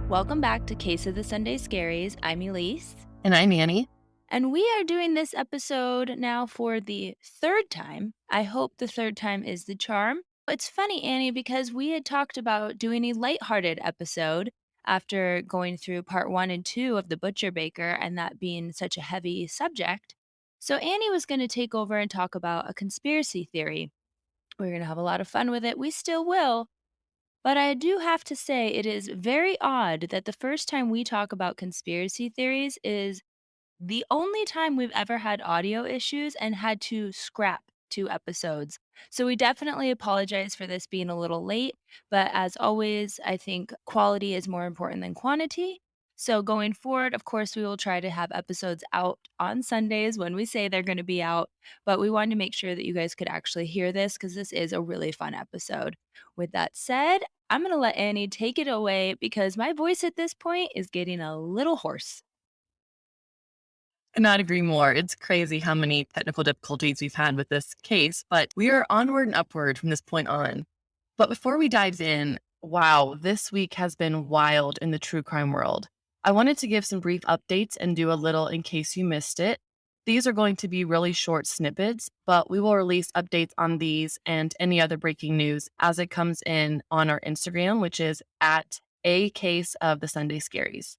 Welcome back to Case of the Sunday Scaries. I'm Elyse. And I'm Annie. And we are doing this episode now for the third time. I hope the third time is the charm. It's funny, Annie, because we had talked about doing a lighthearted episode after going through part 1 and 2 of The Butcher Baker and that being such a heavy subject. So Annie was going to take over and talk about a conspiracy theory. We're going to have a lot of fun with it. We still will. But I do have to say, it is very odd that the first time we talk about conspiracy theories is the only time we've ever had audio issues and had to scrap 2 episodes. So we definitely apologize for this being a little late. But as always, I think quality is more important than quantity. So going forward, of course, we will try to have episodes out on Sundays when we say they're going to be out. But we wanted to make sure that you guys could actually hear this because this is a really fun episode. With that said, I'm going to let Annie take it away because my voice at this point is getting a little hoarse. Could not agree more. It's crazy how many technical difficulties we've had with this case, but we are onward and upward from this point on. But before we dive in, wow, this week has been wild in the true crime world. I wanted to give some brief updates and do a little in case you missed it. These are going to be really short snippets, but we will release updates on these and any other breaking news as it comes in on our Instagram, which is at a case of the Sunday Scaries.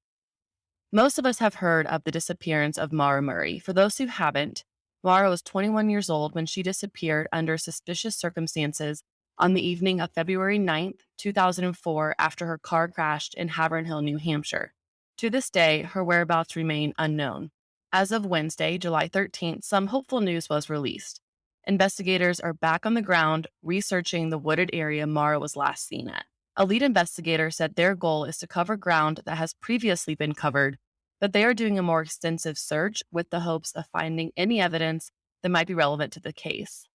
Most of us have heard of the disappearance of Mara Murray. For those who haven't, Mara was 21 years old when she disappeared under suspicious circumstances on the evening of February 9th, 2004, after her car crashed in Havern Hill, New Hampshire. To this day, her whereabouts remain unknown. As of Wednesday, July 13th, some hopeful news was released. Investigators are back on the ground researching the wooded area Mara was last seen at. A lead investigator said their goal is to cover ground that has previously been covered, but they are doing a more extensive search with the hopes of finding any evidence that might be relevant to the case.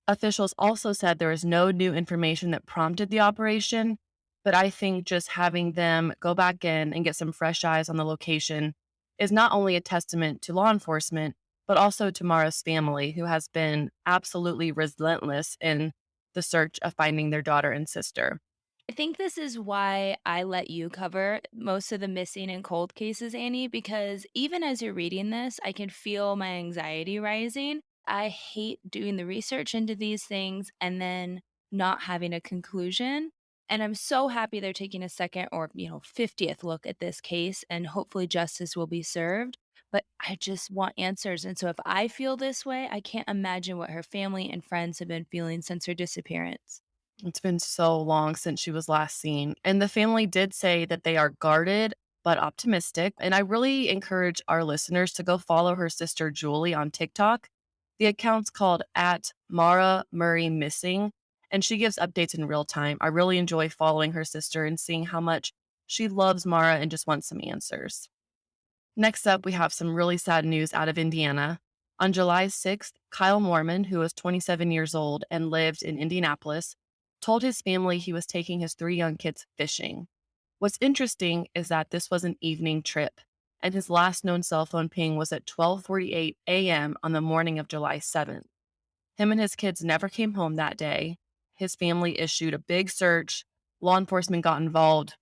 Officials also said there is no new information that prompted the operation, but I think just having them go back in and get some fresh eyes on the location is not only a testament to law enforcement, but also to Mara's family, who has been absolutely relentless in the search of finding their daughter and sister. I think this is why I let you cover most of the missing and cold cases, Annie, because even as you're reading this, I can feel my anxiety rising. I hate doing the research into these things and then not having a conclusion. And I'm so happy they're taking a second or, 50th look at this case and hopefully justice will be served. But I just want answers. And so if I feel this way, I can't imagine what her family and friends have been feeling since her disappearance. It's been so long since she was last seen. And the family did say that they are guarded but optimistic. And I really encourage our listeners to go follow her sister Julie on TikTok. The account's called at Mara Murray Missing, and she gives updates in real time. I really enjoy following her sister and seeing how much she loves Mara and just wants some answers. Next up, we have some really sad news out of Indiana. On July 6th, Kyle Mormon, who was 27 years old and lived in Indianapolis, told his family he was taking his 3 young kids fishing. What's interesting is that this was an evening trip, and his last known cell phone ping was at 12:48 a.m. on the morning of July 7th. Him and his kids never came home that day. His family issued a big search. Law enforcement got involved,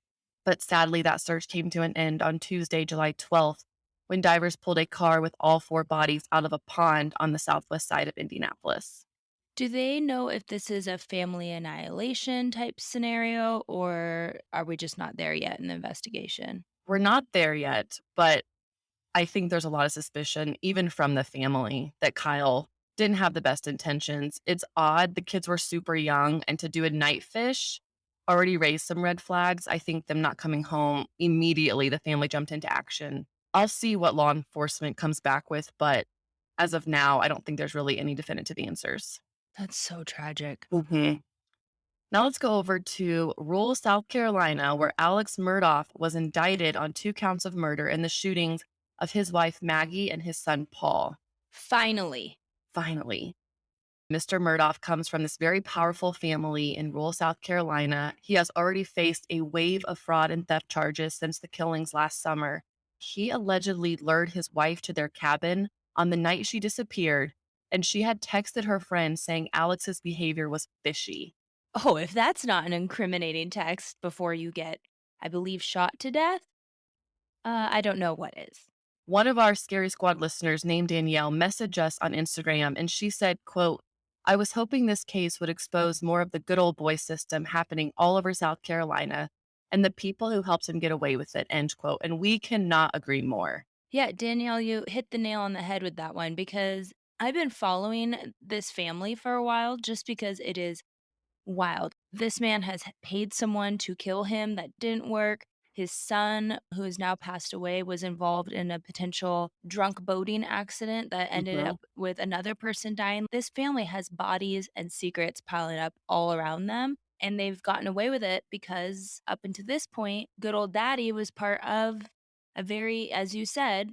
but sadly, that search came to an end on Tuesday, July 12th, when divers pulled a car with all 4 bodies out of a pond on the southwest side of Indianapolis. Do they know if this is a family annihilation type scenario, or are we just not there yet in the investigation? We're not there yet, but I think there's a lot of suspicion, even from the family, that Kyle didn't have the best intentions. It's odd. The kids were super young, and to do a night fish already raised some red flags. I think them not coming home immediately, the family jumped into action. I'll see what law enforcement comes back with, but as of now, I don't think there's really any definitive answers. That's so tragic. Mhm. Now let's go over to rural South Carolina, where Alex Murdaugh was indicted on 2 counts of murder in the shootings of his wife Maggie and his son Paul. Finally. Finally, Mr. Murdaugh comes from this very powerful family in rural South Carolina. He has already faced a wave of fraud and theft charges since the killings last summer. He allegedly lured his wife to their cabin on the night she disappeared, and she had texted her friend saying Alex's behavior was fishy. Oh, if that's not an incriminating text before you get, I believe, shot to death. I don't know what is. One of our Scary Squad listeners named Danielle messaged us on Instagram and she said, quote, I was hoping this case would expose more of the good old boy system happening all over South Carolina and the people who helped him get away with it, end quote. And we cannot agree more. Yeah, Danielle, you hit the nail on the head with that one because I've been following this family for a while just because it is wild. This man has paid someone to kill him that didn't work. His son, who has now passed away, was involved in a potential drunk boating accident that ended Mhm. up with another person dying. This family has bodies and secrets piling up all around them. And they've gotten away with it because up until this point, good old daddy was part of a very, as you said,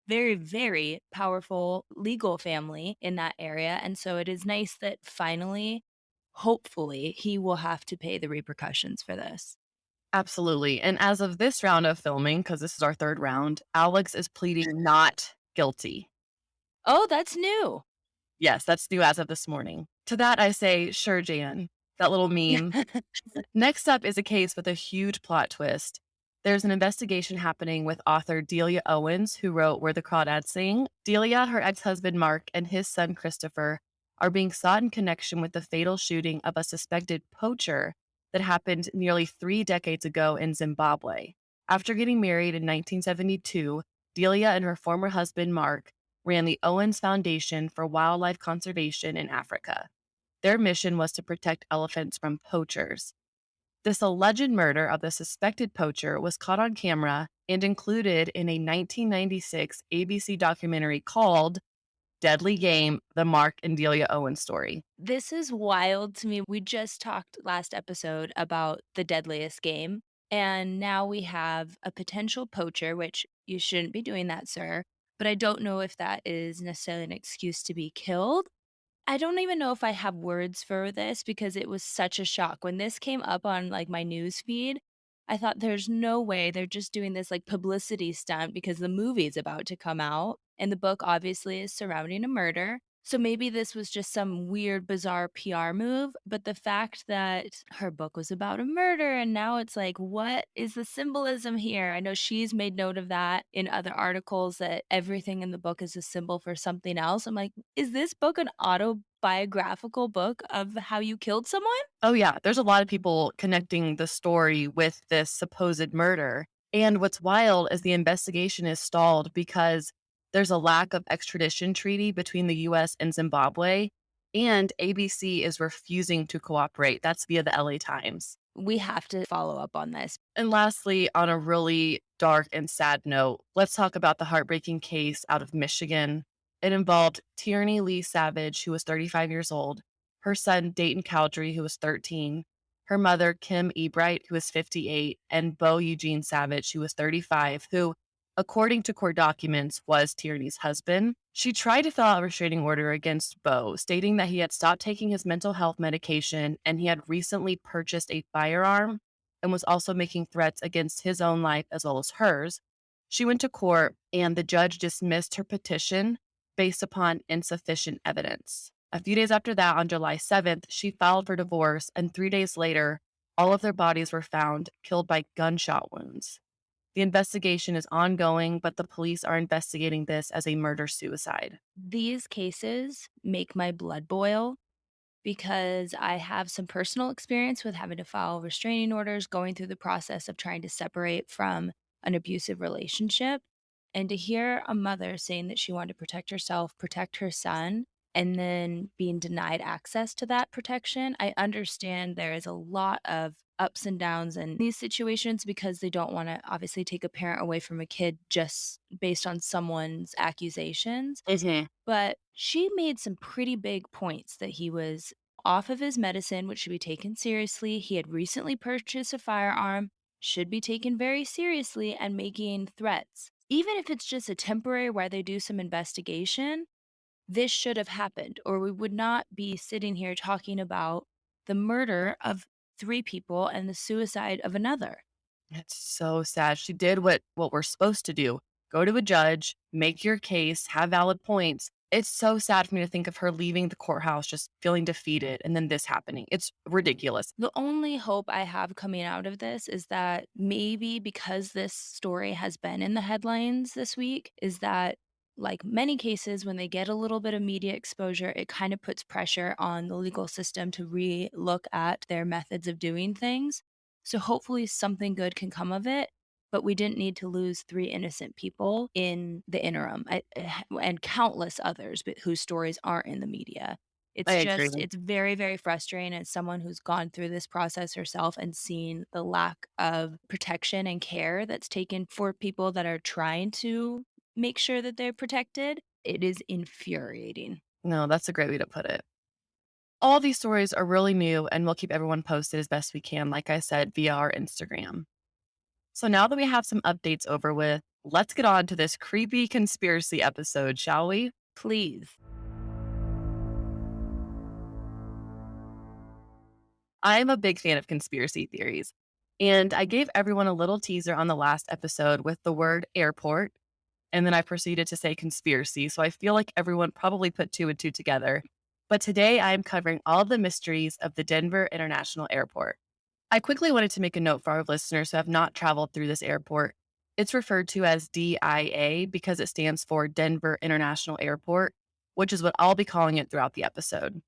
very, very powerful legal family in that area, and so it is nice that finally, hopefully, he will have to pay the repercussions for this. Absolutely. And as of this round of filming, because this is our third round, Alex is pleading not guilty. Oh, that's new. Yes, that's new as of this morning. To that, I say, sure, Jan, that little meme. Next up is a case with a huge plot twist. There's an investigation happening with author Delia Owens, who wrote Where the Crawdads Sing. Delia, her ex husband Mark, and his son Christopher are being sought in connection with the fatal shooting of a suspected poacher that happened nearly 3 decades ago in Zimbabwe. After getting married in 1972, Delia and her former husband Mark ran the Owens Foundation for Wildlife Conservation in Africa. Their mission was to protect elephants from poachers. This alleged murder of the suspected poacher was caught on camera and included in a 1996 ABC documentary called Deadly Game: The Mark and Delia Owens Story. This is wild to me. We just talked last episode about the deadliest game, and now we have a potential poacher, which you shouldn't be doing that, sir, but I don't know if that is necessarily an excuse to be killed. I don't even know if I have words for this because it was such a shock. When this came up on, like, my news feed, I thought there's no way they're just doing this, like, publicity stunt because the movie's about to come out, and the book obviously is surrounding a murder. So maybe this was just some weird, bizarre PR move, but the fact that her book was about a murder and now it's like, what is the symbolism here? I know she's made note of that in other articles that everything in the book is a symbol for something else. I'm like, is this book an autobiographical book of how you killed someone? Oh, yeah, there's a lot of people connecting the story with this supposed murder. And what's wild is the investigation is stalled because there's a lack of extradition treaty between the US and Zimbabwe, and ABC is refusing to cooperate. That's via the LA Times. We have to follow up on this. And lastly, on a really dark and sad note, let's talk about the heartbreaking case out of Michigan. It involved Tierney Lee Savage, who was 35 years old, her son Dayton Cowdrey, who was 13, her mother Kim Ebright, who was 58, and Bo Eugene Savage, who was 35, who, according to court documents, was Tierney's husband. She tried to fill out a restraining order against Bo, stating that he had stopped taking his mental health medication and he had recently purchased a firearm and was also making threats against his own life as well as hers. She went to court and the judge dismissed her petition based upon insufficient evidence. A few days after that, on July 7th, she filed for divorce, and 3 days later, all of their bodies were found killed by gunshot wounds. The investigation is ongoing, but the police are investigating this as a murder suicide. These cases make my blood boil because I have some personal experience with having to file restraining orders, going through the process of trying to separate from an abusive relationship. And to hear a mother saying that she wanted to protect herself, protect her son, and then being denied access to that protection, I understand there is a lot of ups and downs in these situations because they don't want to obviously take a parent away from a kid just based on someone's accusations. Mhm. But she made some pretty big points that he was off of his medicine, which should be taken seriously. He had recently purchased a firearm, should be taken very seriously, and making threats. Even if it's just a temporary where they do some investigation, this should have happened, or we would not be sitting here talking about the murder of three people and the suicide of another. It's so sad. She did what we're supposed to do. Go to a judge, make your case, have valid points, It's so sad for me to think of her leaving the courthouse just feeling defeated and then this happening. It's ridiculous. The only hope I have coming out of this is that maybe because this story has been in the headlines this week, is that like many cases, when they get a little bit of media exposure, it kind of puts pressure on the legal system to re-look at their methods of doing things. So hopefully something good can come of it. But we didn't need to lose three innocent people in the interim and countless others whose stories aren't in the media. I agree. It's very, very frustrating as someone who's gone through this process herself and seen the lack of protection and care that's taken for people that are trying to make sure that they're protected. It is infuriating. No, that's a great way to put it. All these stories are really new, and we'll keep everyone posted as best we can, like I said, via our Instagram. So now that we have some updates over with, let's get on to this creepy conspiracy episode, shall we? Please. I'm a big fan of conspiracy theories, and I gave everyone a little teaser on the last episode with the word airport, and then I proceeded to say conspiracy. So I feel like everyone probably put two and two together. But today I am covering all the mysteries of the Denver International Airport. I quickly wanted to make a note for our listeners who have not traveled through this airport. It's referred to as DIA because it stands for Denver International Airport, which is what I'll be calling it throughout the episode.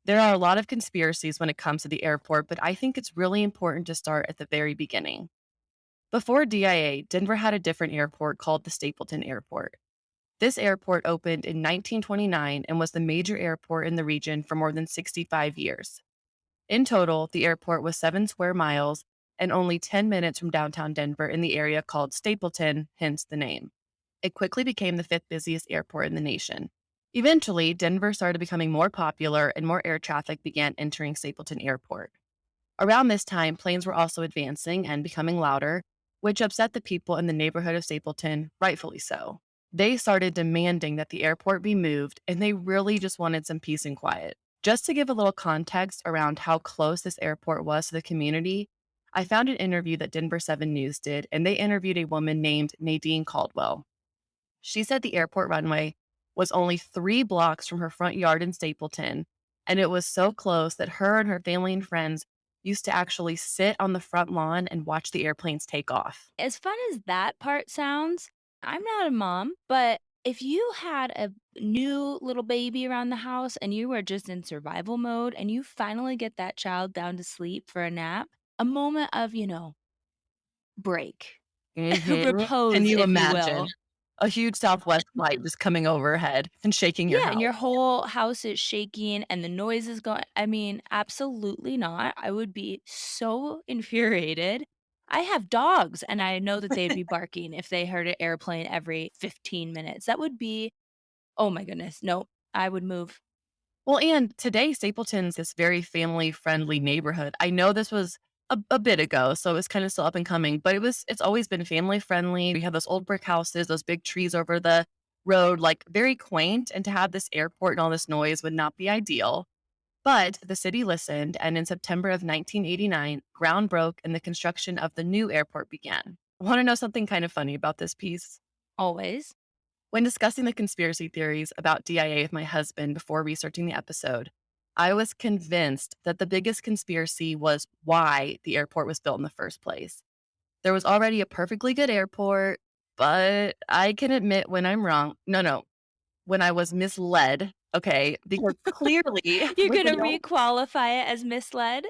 There are a lot of conspiracies when it comes to the airport, but I think it's really important to start at the very beginning. Before DIA, Denver had a different airport called the Stapleton Airport. This airport opened in 1929 and was the major airport in the region for more than 65 years. In total, the airport was 7 square miles and only 10 minutes from downtown Denver in the area called Stapleton, hence the name. It quickly became the fifth busiest airport in the nation. Eventually, Denver started becoming more popular and more air traffic began entering Stapleton Airport. Around this time, planes were also advancing and becoming louder, which upset the people in the neighborhood of Stapleton, rightfully so. They started demanding that the airport be moved, and they really just wanted some peace and quiet. Just to give a little context around how close this airport was to the community, I found an interview that Denver 7 News did, and they interviewed a woman named Nadine Caldwell. She said the airport runway was only 3 blocks from her front yard in Stapleton, and it was so close that her and her family and friends used to actually sit on the front lawn and watch the airplanes take off. As fun as that part sounds, I'm not a mom, but if you had a new little baby around the house and you were just in survival mode and you finally get that child down to sleep for a nap, a moment of, break, Can repose, you if you will. imagine a huge Southwest flight just coming overhead and shaking your Yeah, and house? your whole house is shaking and the noise is going. I mean, absolutely not. I would be so infuriated. I have dogs, and I know that they'd be barking if they heard an airplane every 15 minutes. That would be oh my goodness, no, I would move. Well, and today, Stapleton's this very family friendly neighborhood. I know this was a bit ago, so it's kind of still up and coming, but it's always been family friendly. We have those old brick houses, those big trees over the road, like very quaint. And to have this airport and all this noise would not be ideal. But the city listened, and in September of 1989, ground broke and the construction of the new airport began. Want to know something kind of funny about this piece? Always. When discussing the conspiracy theories about DIA with my husband before researching the episode, I was convinced that the biggest conspiracy was why the airport was built in the first place. There was already a perfectly good airport, but I can admit when I'm wrong. No, no, when I was misled. Okay, because clearly, You're when gonna you requalify it as misled?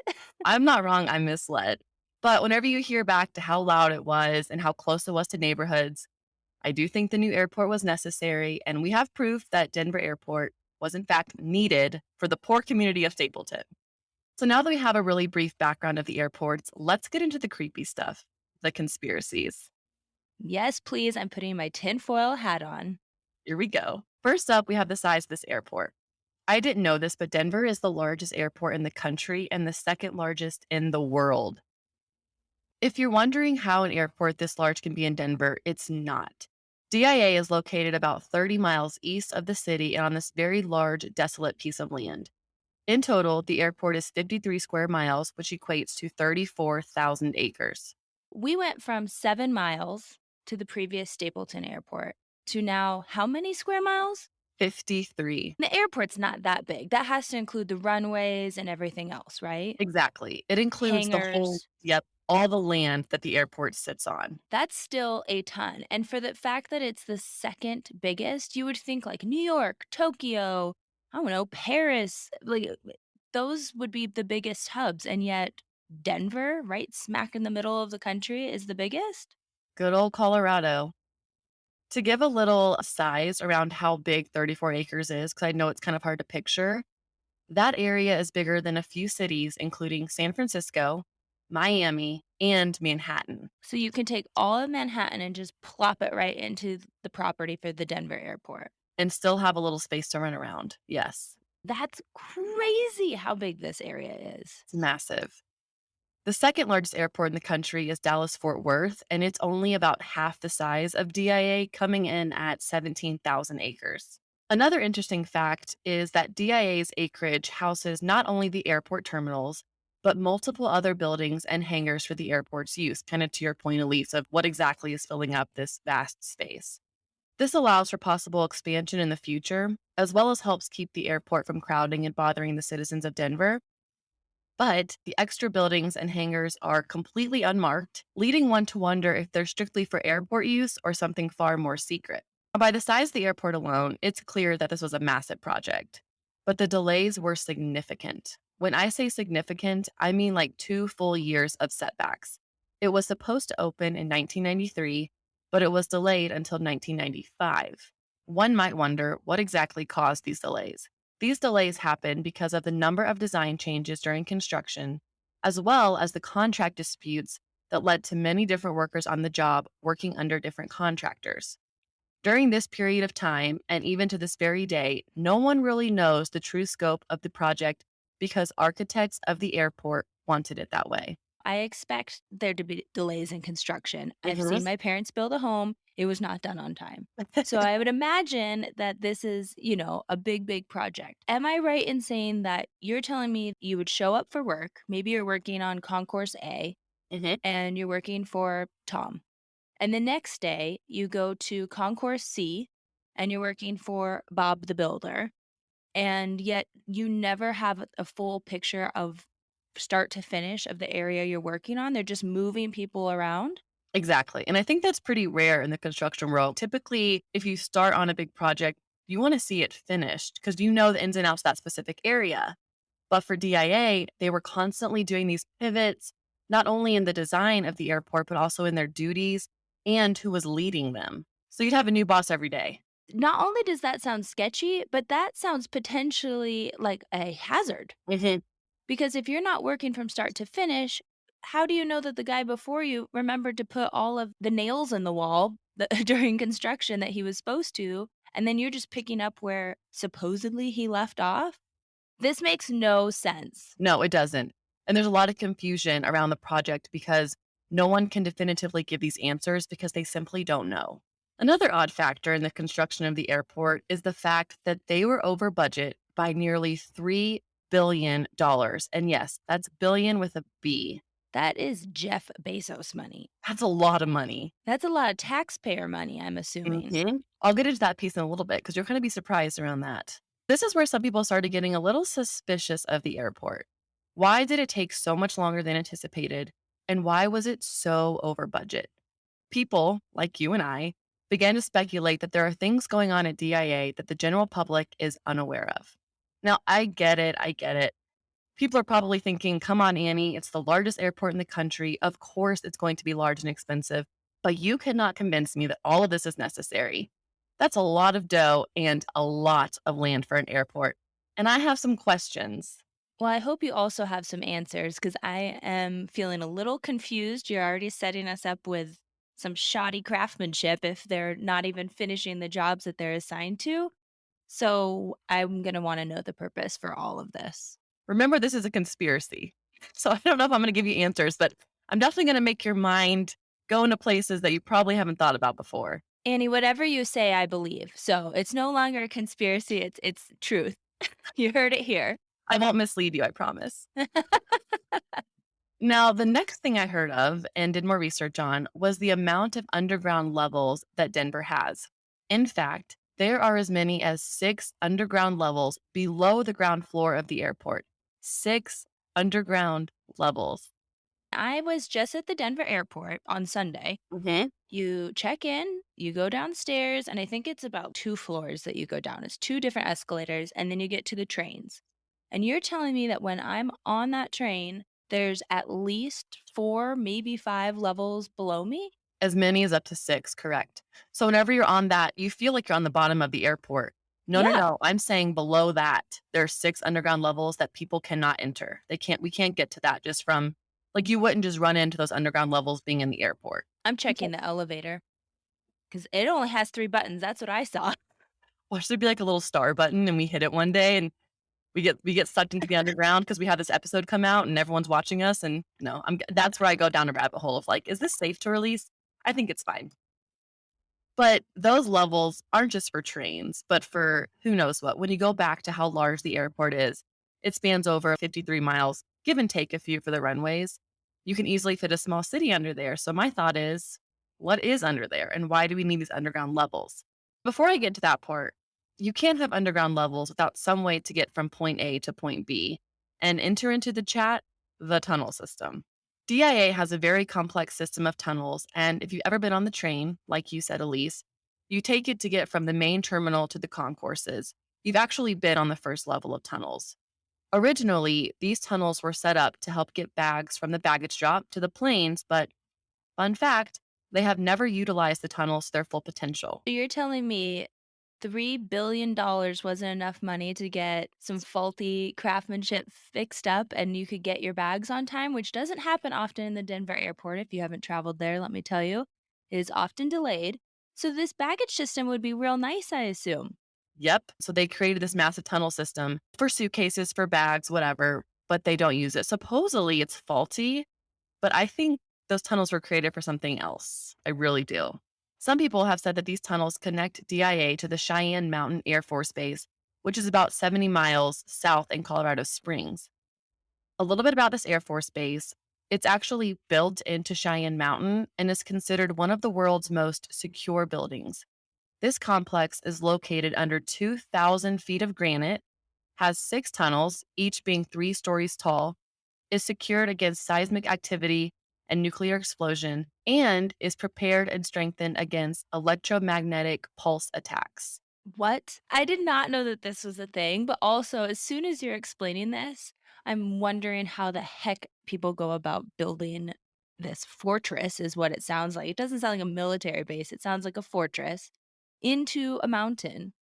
I'm not wrong, I'm misled. But whenever you hear back to how loud it was and how close it was to neighborhoods, I do think the new airport was necessary, and we have proof that Denver Airport was in fact needed for the poor community of Stapleton. So now that we have a really brief background of the airports, let's get into the creepy stuff, the conspiracies. Yes, please, I'm putting my tinfoil hat on. Here we go. First up, we have the size of this airport. I didn't know this, but Denver is the largest airport in the country and the second largest in the world. If you're wondering how an airport this large can be in Denver, it's not. DIA is located about 30 miles east of the city and on this very large, desolate piece of land. In total, the airport is 53 square miles, which equates to 34,000 acres. We went from 7 miles to the previous Stapleton Airport to now how many square miles? 53. The airport's not that big. That has to include the runways and everything else, right? Exactly. It includes the whole, Hangars. yep, all the land that the airport sits on. That's still a ton. And for the fact that it's the second biggest, you would think like New York, Tokyo, I don't know, Paris, like those would be the biggest hubs. And yet Denver, right smack in the middle of the country, is the biggest. Good old Colorado. To give a little size around how big 34 acres is, because I know it's kind of hard to picture, that area is bigger than a few cities, including San Francisco, Miami, and Manhattan, So you can take all of Manhattan and just plop it right into the property for the Denver airport. and still have a little space to run around. Yes, That's crazy how big this area is. it's massive. The second largest airport in the country is Dallas Fort Worth, and it's only about half the size of DIA, coming in at 17,000 acres. Another interesting fact is that DIA's acreage houses not only the airport terminals, but multiple other buildings and hangars for the airport's use, kind of to your point, Elise, of what exactly is filling up this vast space. This allows for possible expansion in the future, as well as helps keep the airport from crowding and bothering the citizens of Denver. But the extra buildings and hangars are completely unmarked, leading one to wonder if they're strictly for airport use or something far more secret. By the size of the airport alone, it's clear that this was a massive project. But the delays were significant. When I say significant, I mean like 2 full years of setbacks. It was supposed to open in 1993, but it was delayed until 1995. One might wonder what exactly caused these delays. These delays happened because of the number of design changes during construction, as well as the contract disputes that led to many different workers on the job working under different contractors. During this period of time, and even to this very day, no one really knows the true scope of the project because architects of the airport wanted it that way. I expect there to be delays in construction. I've Mhm. seen my parents build a home, it was not done on time. So I would imagine that this is, a big, big project. Am I right in saying that you're telling me you would show up for work? Maybe you're working on Concourse A Mhm. and you're working for Tom. And the next day you go to Concourse C and you're working for Bob the Builder. And yet you never have a full picture of start to finish of the area you're working on. They're just moving people around. Exactly. And I think that's pretty rare in the construction world. Typically, if you start on a big project, you want to see it finished because you know the ins and outs of that specific area. But for DIA, they were constantly doing these pivots, not only in the design of the airport, but also in their duties and who was leading them. So you'd have a new boss every day. Not only does that sound sketchy, but that sounds potentially like a hazard. Mhm. Because if you're not working from start to finish, how do you know that the guy before you remembered to put all of the nails in the wall during construction that he was supposed to? And then you're just picking up where supposedly he left off? This makes no sense. No, it doesn't. And there's a lot of confusion around the project because no one can definitively give these answers because they simply don't know. Another odd factor in the construction of the airport is the fact that they were over budget by nearly $3 billion. And yes, that's billion with a B. That is Jeff Bezos money. That's a lot of money. That's a lot of taxpayer money, I'm assuming. I'll get into that piece in a little bit because you're going to be surprised around that. This is where some people started getting a little suspicious of the airport. Why did it take so much longer than anticipated? And why was it so over budget? People, like you and I, began to speculate that there are things going on at DIA that the general public is unaware of. Now, I get it. I get it. People are probably thinking, come on, Annie, it's the largest airport in the country. Of course, it's going to be large and expensive, but you cannot convince me that all of this is necessary. That's a lot of dough and a lot of land for an airport. And I have some questions. Well, I hope you also have some answers because I am feeling a little confused. You're already setting us up with some shoddy craftsmanship if they're not even finishing the jobs that they're assigned to. So I'm going to want to know the purpose for all of this. Remember, this is a conspiracy. So I don't know if I'm going to give you answers, but I'm definitely going to make your mind go into places that you probably haven't thought about before. Annie, whatever you say, I believe. So it's no longer a conspiracy, it's truth. You heard it here. I won't mislead you, I promise. Now, the next thing I heard of and did more research on was the amount of underground levels that Denver has. In fact, There are as many as 6 underground levels below the ground floor of the airport. 6 underground levels. I was just at the Denver airport on Sunday. Mhm. You check in, you go downstairs, and I think it's about 2 floors that you go down. It's 2 different escalators, and then you get to the trains. And you're telling me that when I'm on that train, there's at least 4, maybe 5 levels below me? As many as up to 6, correct. So whenever you're on that, you feel like you're on the bottom of the airport. No, no, Yeah, no, I'm saying below that, there are 6 underground levels that people cannot enter. We can't get to that just from like, you wouldn't just run into those underground levels being in the airport. I'm Okay. checking the elevator because it only has 3 buttons. That's what I saw. Watch there be, like, a little star button, and we hit it one day, and we get sucked into the underground because we have this episode come out, and everyone's watching us, and, no, that's where I go down a rabbit hole of, like, "Is this safe to release?" I think it's fine. But those levels aren't just for trains, but for who knows what. When you go back to how large the airport is, it spans over 53 miles, give and take a few for the runways. You can easily fit a small city under there. So my thought is, what is under there and why do we need these underground levels? Before I get to that part, you can't have underground levels without some way to get from point A to point B. And enter into the chat the tunnel system. DIA has a very complex system of tunnels, and if you've ever been on the train, like you said, Elyse, you take it to get from the main terminal to the concourses. You've actually been on the first level of tunnels. Originally, these tunnels were set up to help get bags from the baggage drop to the planes, but fun fact, they have never utilized the tunnels to their full potential. So you're telling me $3 billion wasn't enough money to get some faulty craftsmanship fixed up and you could get your bags on time, which doesn't happen often in the Denver airport. If you haven't traveled there, let me tell you, it is often delayed. So this baggage system would be real nice, I assume. Yep. So they created this massive tunnel system for suitcases, for bags, whatever, but they don't use it. Supposedly it's faulty, but I think those tunnels were created for something else. I really do. Some people have said that these tunnels connect DIA to the Cheyenne Mountain Air Force Base, which is about 70 miles south in Colorado Springs. A little bit about this Air Force Base. It's actually built into Cheyenne Mountain and is considered one of the world's most secure buildings. This complex is located under 2,000 feet of granite, has 6 tunnels, each being 3 stories tall, is secured against seismic activity and nuclear explosion, and is prepared and strengthened against electromagnetic pulse attacks. What? I did not know that this was a thing, but also as soon as you're explaining this, I'm wondering how the heck people go about building this fortress is what it sounds like. It doesn't sound like a military base. It sounds like a fortress into a mountain.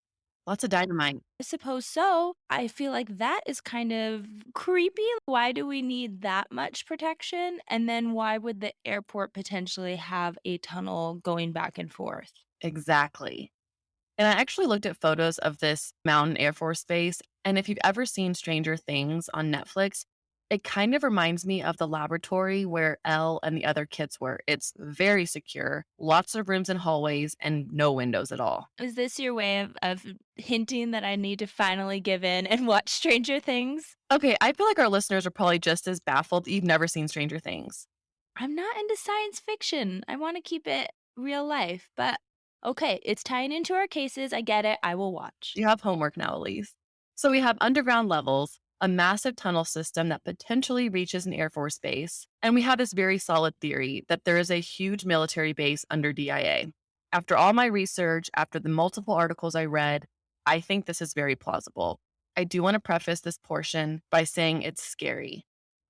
Lots of dynamite. I suppose so. I feel like that is kind of creepy. Why do we need that much protection? And then why would the airport potentially have a tunnel going back and forth? Exactly. And I actually looked at photos of this mountain Air Force Base. And if you've ever seen Stranger Things on Netflix, it kind of reminds me of the laboratory where Elle and the other kids were. It's very secure, lots of rooms and hallways, and no windows at all. Is this your way of hinting that I need to finally give in and watch Stranger Things? Okay, I feel like our listeners are probably just as baffled that you've never seen Stranger Things. I'm not into science fiction. I wanna keep it real life, but okay, it's tying into our cases. I get it. I will watch. You have homework now, Elise. So we have underground levels, a massive tunnel system that potentially reaches an Air Force base, and we have this very solid theory that there is a huge military base under DIA. After all my research, after the multiple articles I read, I think this is very plausible. I do want to preface this portion by saying it's scary.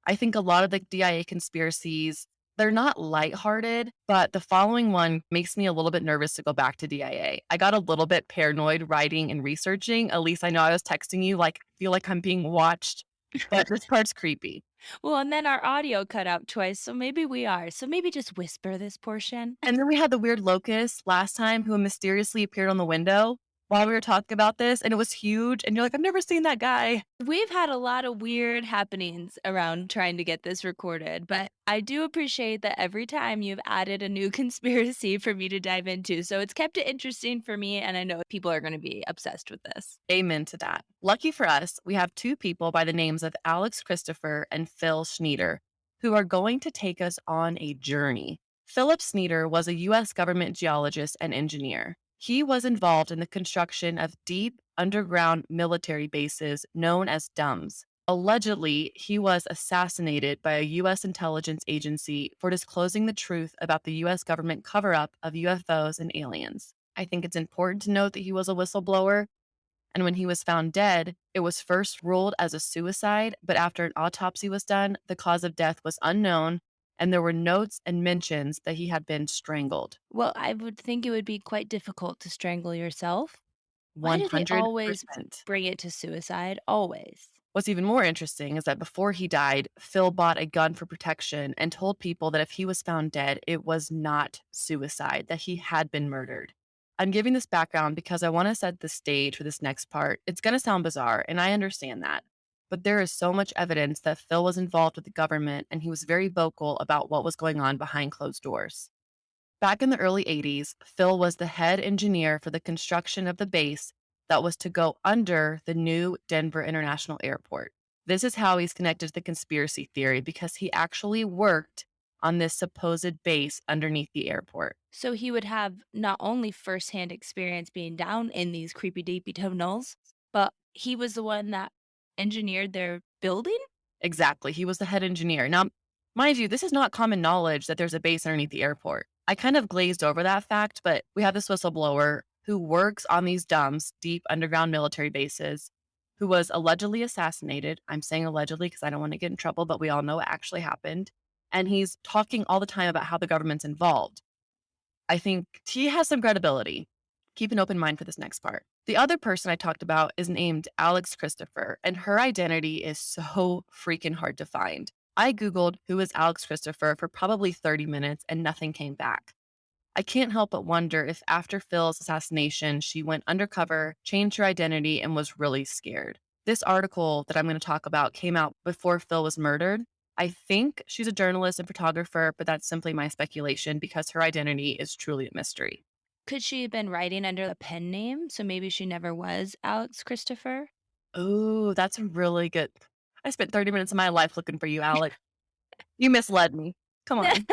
I think a lot of the DIA conspiracies, they're not lighthearted, but the following one makes me a little bit nervous to go back to DIA. I got a little bit paranoid writing and researching. At least I know I was texting you, like, I feel like I'm being watched, but this part's creepy. Well, and then our audio cut out twice, so maybe we are. So maybe just whisper this portion. And then we had the weird locust last time who mysteriously appeared on the window while we were talking about this, and it was huge. And you're like, I've never seen that guy. We've had a lot of weird happenings around trying to get this recorded, but I do appreciate that every time you've added a new conspiracy for me to dive into. So it's kept it interesting for me, and I know people are going to be obsessed with this. Amen to that. Lucky for us, we have 2 people by the names of Alex Christopher and Phil Schneeder who are going to take us on a journey. Philip Sneeder was a U.S. government geologist and engineer. He was involved in the construction of deep underground military bases known as DUMBs. Allegedly, he was assassinated by a U.S. intelligence agency for disclosing the truth about the U.S. government cover up of UFOs and aliens. I think it's important to note that he was a whistleblower, and when he was found dead, it was first ruled as a suicide, but after an autopsy was done, the cause of death was unknown, and there were notes and mentions that he had been strangled. Well, I would think it would be quite difficult to strangle yourself. Why do they always 100%. bring it to suicide? Always. What's even more interesting is that before he died, Phil bought a gun for protection and told people that if he was found dead, it was not suicide, that he had been murdered. I'm giving this background because I want to set the stage for this next part. It's going to sound bizarre, and I understand that. But there is so much evidence that Phil was involved with the government and he was very vocal about what was going on behind closed doors. Back in the early 80s, Phil was the head engineer for the construction of the base that was to go under the new Denver International Airport. This is how he's connected to the conspiracy theory because he actually worked on this supposed base underneath the airport. So he would have not only firsthand experience being down in these creepy deepy tunnels, but he was the one that engineered their building? Exactly. He was the head engineer. Now, mind you, this is not common knowledge that there's a base underneath the airport. I kind of glazed over that fact, but we have this whistleblower who works on these dumps, deep underground military bases, who was allegedly assassinated. I'm saying allegedly because I don't want to get in trouble, but we all know it actually happened. And he's talking all the time about how the government's involved. I think he has some credibility. Keep an open mind for this next part. The other person I talked about is named Alex Christopher, and her identity is so freaking hard to find. I Googled who is Alex Christopher for probably 30 minutes and nothing came back. I can't help but wonder if after Phil's assassination, she went undercover, changed her identity, and was really scared. This article that I'm going to talk about came out before Phil was murdered. I think she's a journalist and photographer, but that's simply my speculation because her identity is truly a mystery. Could she have been writing under a pen name? So maybe she never was Alex Christopher? Oh, that's a really good. I spent 30 minutes of my life looking for you, Alex. You misled me. Come on.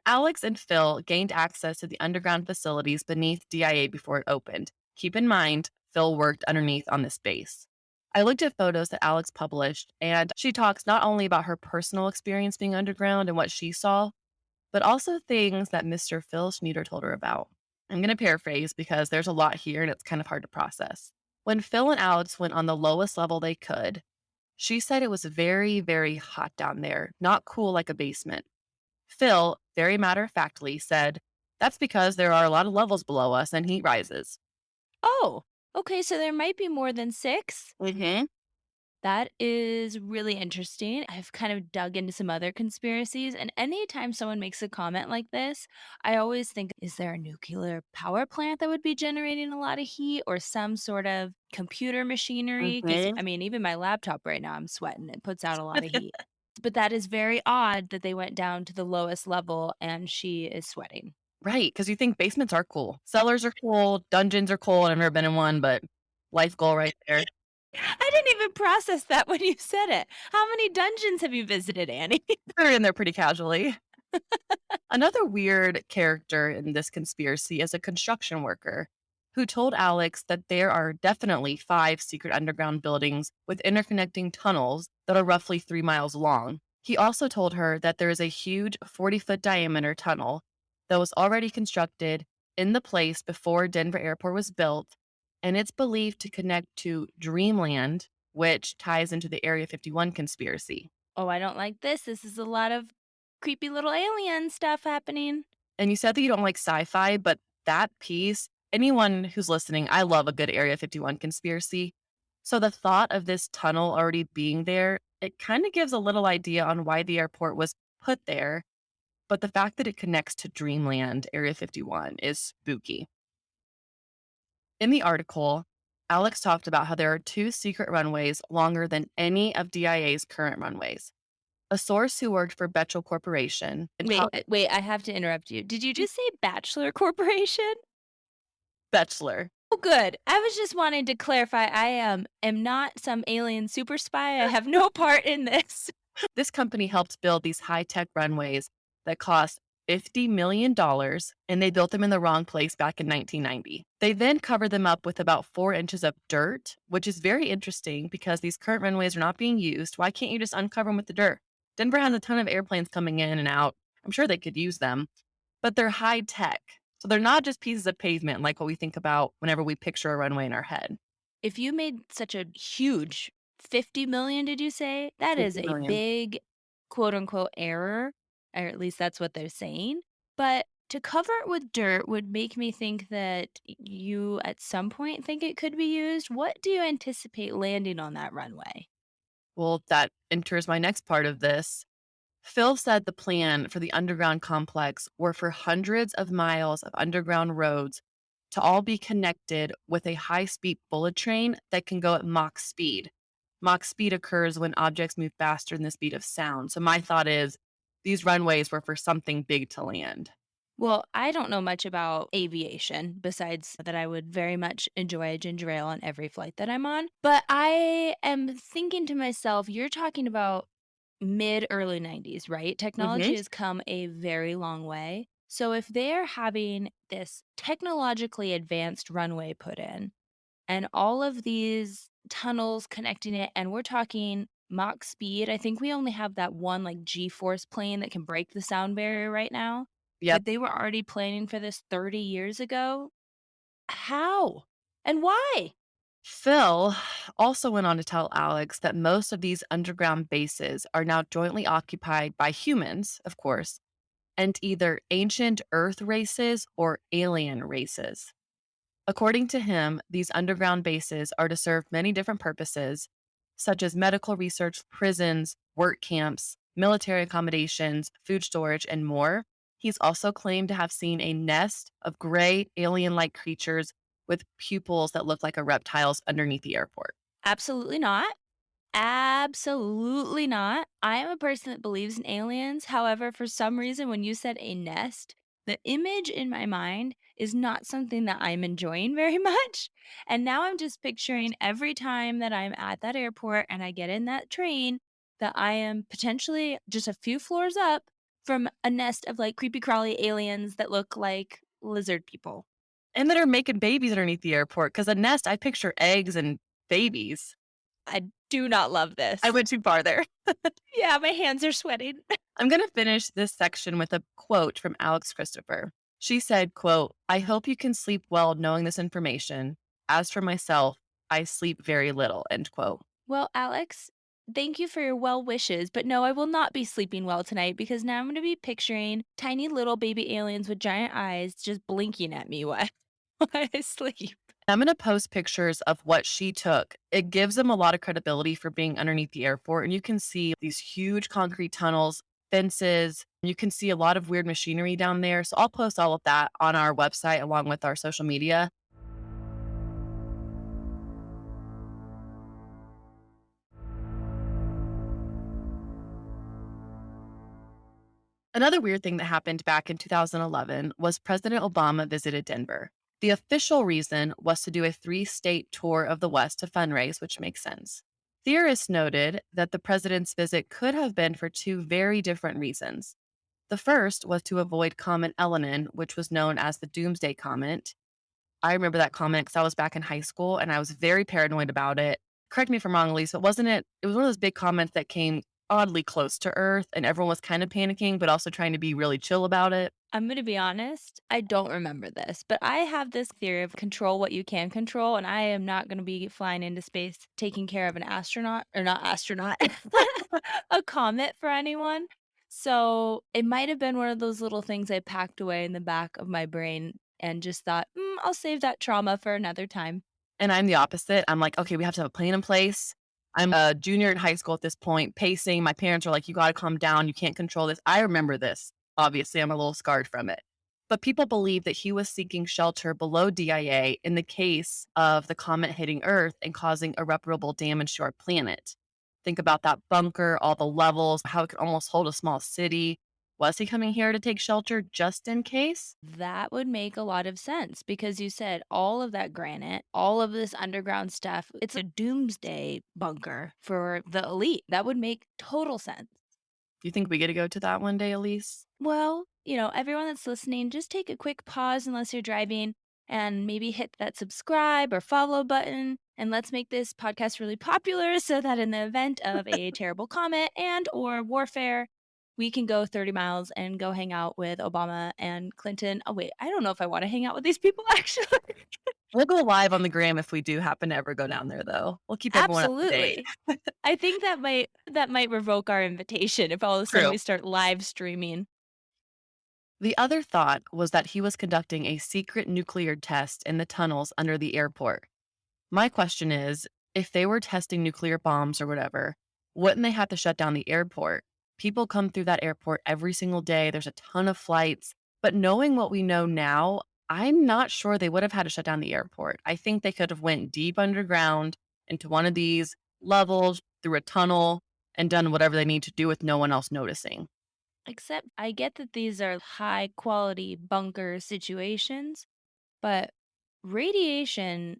Alex and Phil gained access to the underground facilities beneath DIA before it opened. Keep in mind, Phil worked underneath on this base. I looked at photos that Alex published, and she talks not only about her personal experience being underground and what she saw, but also things that Mr. Phil Schneider told her about. I'm going to paraphrase because there's a lot here and it's kind of hard to process. When Phil and Alex went on the lowest level they could, she said it was very, very hot down there, not cool like a basement. Phil, very matter of factly, said, "That's because there are a lot of levels below us and heat rises." Oh, okay. So there might be more than six. Hmm. That is really interesting. I've kind of dug into some other conspiracies, and anytime someone makes a comment like this, I always think, is there a nuclear power plant that would be generating a lot of heat or some sort of computer machinery? Because, Hmm. I mean, even my laptop right now, I'm sweating. It puts out a lot of heat. But that is very odd that they went down to the lowest level and she is sweating. Right, because you think basements are cool. Cellars are cool, dungeons are cool, and I've never been in one, but life goal right there. I didn't even process that when you said it. How many dungeons have you visited, Annie? They're in there pretty casually. Another weird character in this conspiracy is a construction worker who told Alex that there are definitely 5 secret underground buildings with interconnecting tunnels that are roughly 3 miles long. He also told her that there is a huge 40-foot diameter tunnel that was already constructed in the place before Denver Airport was built, and it's believed to connect to Dreamland, which ties into the Area 51 conspiracy. Oh, I don't like this. This is a lot of creepy little alien stuff happening. And you said that you don't like sci-fi, but that piece, anyone who's listening, I love a good Area 51 conspiracy. So the thought of this tunnel already being there, it kind of gives a little idea on why the airport was put there. But the fact that it connects to Dreamland, Area 51, is spooky. In the article, Alex talked about how there are 2 secret runways longer than any of DIA's current runways. A source who worked for Bechtel Corporation and Wait, I have to interrupt you. Did you just say Bachelor Corporation? Bachelor. Oh, good. I was just wanting to clarify I am not some alien super spy. I have no part in this. This company helped build these high tech runways that cost $50 million, and they built them in the wrong place back in 1990. They then covered them up with about 4 inches of dirt, which is very interesting because these current runways are not being used. Why can't you just uncover them with the dirt? Denver has a ton of airplanes coming in and out. I'm sure they could use them, but they're high tech. So they're not just pieces of pavement like what we think about whenever we picture a runway in our head. If you made such a huge 50 million, did you say? That is 50 a million. big quote unquote error, or at least that's what they're saying. But to cover it with dirt would make me think that you at some point think it could be used. What do you anticipate landing on that runway? Well, that enters my next part of this. Phil said the plan for the underground complex were for hundreds of miles of underground roads to all be connected with a high speed bullet train that can go at Mach speed. Mach speed occurs when objects move faster than the speed of sound. So my thought is these runways were for something big to land. Well, I don't know much about aviation besides that I would very much enjoy a ginger ale on every flight that I'm on. But I am thinking to myself, you're talking about mid early 90s, right? Hmm. Technology has come a very long way. So if they're having this technologically advanced runway put in and all of these tunnels connecting it, and we're talking Mach speed, I think we only have that one like G force plane that can break the sound barrier right now. Yep. But they were already planning for this 30 years ago. How? And why? Phil also went on to tell Alex that most of these underground bases are now jointly occupied by humans, of course, and either ancient Earth races or alien races. According to him, these underground bases are to serve many different purposes, such as medical research, prisons, work camps, military accommodations, food storage, and more. He's also claimed to have seen a nest of gray, alien like creatures with pupils that look like a reptile's underneath the airport. Absolutely not. Absolutely not. I am a person that believes in aliens. However, for some reason, when you said a nest, the image in my mind is not something that I'm enjoying very much. And now I'm just picturing every time that I'm at that airport and I get in that train that I am potentially just a few floors up from a nest of like creepy crawly aliens that look like lizard people. And that are making babies underneath the airport because a nest, I picture eggs and babies. I do not love I this. went too far there. Yeah, my hands are sweating. I'm going to finish this section with a quote from Alex Christopher. She said, quote, "I hope you can sleep well knowing this information. As for myself, I sleep very little," end quote. Well, Alex, thank you for your well wishes, but no, I will not be sleeping well tonight because now I'm going to be picturing tiny little baby aliens with giant eyes just blinking at me while, while I sleep. I'm going to post pictures of what she took. It gives them a lot of credibility for being underneath the airport. And you can see these huge concrete tunnels, fences. You can see a lot of weird machinery down there. So I'll post all of that on our website along with our social media. Another weird thing that happened back in 2011 was President Obama visited Denver. The official reason was to do a three-state tour of the West to fundraise, which makes sense. Theorists noted that the president's visit could have been for two very different reasons. The first was to avoid Comet Elenin, which was known as the Doomsday Comet. I remember that comment because I was back in high school and I was very paranoid about it. Correct me if I'm wrong, Elise, but wasn't it? It was one of those big comments that came oddly close to Earth, and everyone was kind of panicking, but also trying to be really chill about it. I'm going to be honest, I don't remember this, but I have this theory of control what you can control, and I am not going to be flying into space taking care of an astronaut or not astronaut, a comet for anyone. So it might have been one of those little things I packed away in the back of my brain and just thought, I'll save that trauma for another time. And I'm the opposite. I'm like, okay, we have to have a plan in place. I'm a junior in high school at this point, pacing. My parents are like, you got to calm down. You can't control this. I remember this. Obviously, I'm a little scarred from it. But people believe that he was seeking shelter below DIA in the case of the comet hitting Earth and causing irreparable damage to our planet. Think about that bunker, all the levels, how it could almost hold a small city. Was he coming here to take shelter just in case? That would make a lot of sense because you said all of that granite, all of this underground stuff, it's a doomsday bunker for the elite. That would make total sense. Do you think we get to go to that one day, Elise? Well, everyone that's listening, just take a quick pause unless you're driving and maybe hit that subscribe or follow button. And let's make this podcast really popular so that in the event of a terrible comet and or warfare, we can go 30 miles and go hang out with Obama and Clinton. Oh wait, I don't know if I want to hang out with these people actually. We'll go live on the gram if we do happen to ever go down there, though. We'll keep everyone up to date. Absolutely. I think that might revoke our invitation if all of a sudden True. we start live streaming. The other thought was that he was conducting a secret nuclear test in the tunnels under the airport. My question is, if they were testing nuclear bombs or whatever, wouldn't they have to shut down the airport? People come through that airport every single day. There's a ton of flights. But knowing what we know now, I'm not sure they would have had to shut down the airport. I think they could have went deep underground into one of these levels through a tunnel and done whatever they need to do with no one else noticing. Except I get that these are high quality bunker situations, but radiation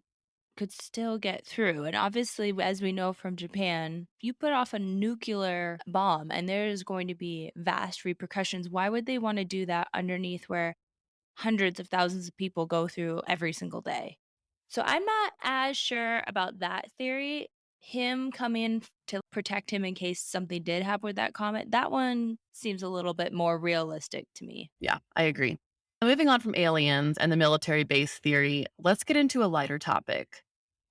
could still get through. And obviously, as we know from Japan, if you put off a nuclear bomb and there's going to be vast repercussions, why would they want to do that underneath where hundreds of thousands of people go through every single day? So I'm not as sure about that theory. Him coming to protect him in case something did happen with that comet, that one seems a little bit more realistic to me. Yeah, I agree. Now, moving on from aliens and the military base theory, let's get into a lighter topic.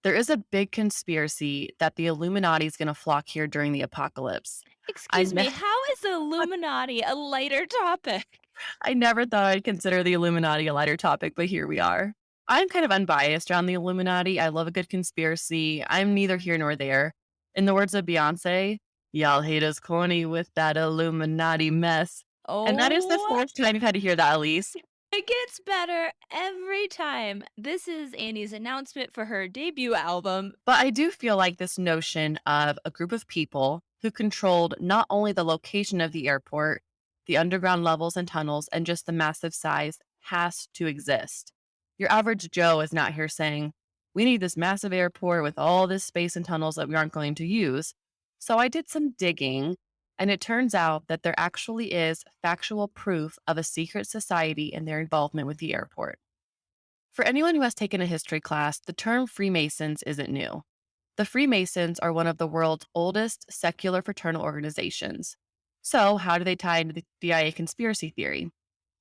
There is a big conspiracy that the Illuminati is going to flock here during the apocalypse. I Excuse ne- me, how is the Illuminati a lighter topic? I never thought I'd consider the Illuminati a lighter topic, but here we are. I'm kind of unbiased around the Illuminati. I love a good conspiracy. I'm neither here nor there. In the words of Beyonce, y'all hate us corny with that Illuminati mess. And that is the Oh, fourth time you've had to hear that, Elise. it gets better every time. This is Annie's announcement for her debut album. But I do feel like this notion of a group of people who controlled not only the location of the airport, the underground levels and tunnels, and just the massive size has to exist. Your average Joe is not here saying, we need this massive airport with all this space and tunnels that we aren't going to use. So I did some digging, and it turns out that there actually is factual proof of a secret society and their involvement with the airport. For anyone who has taken a history class, the term Freemasons isn't new. The Freemasons are one of the world's oldest secular fraternal organizations. So, how do they tie into the DIA conspiracy theory?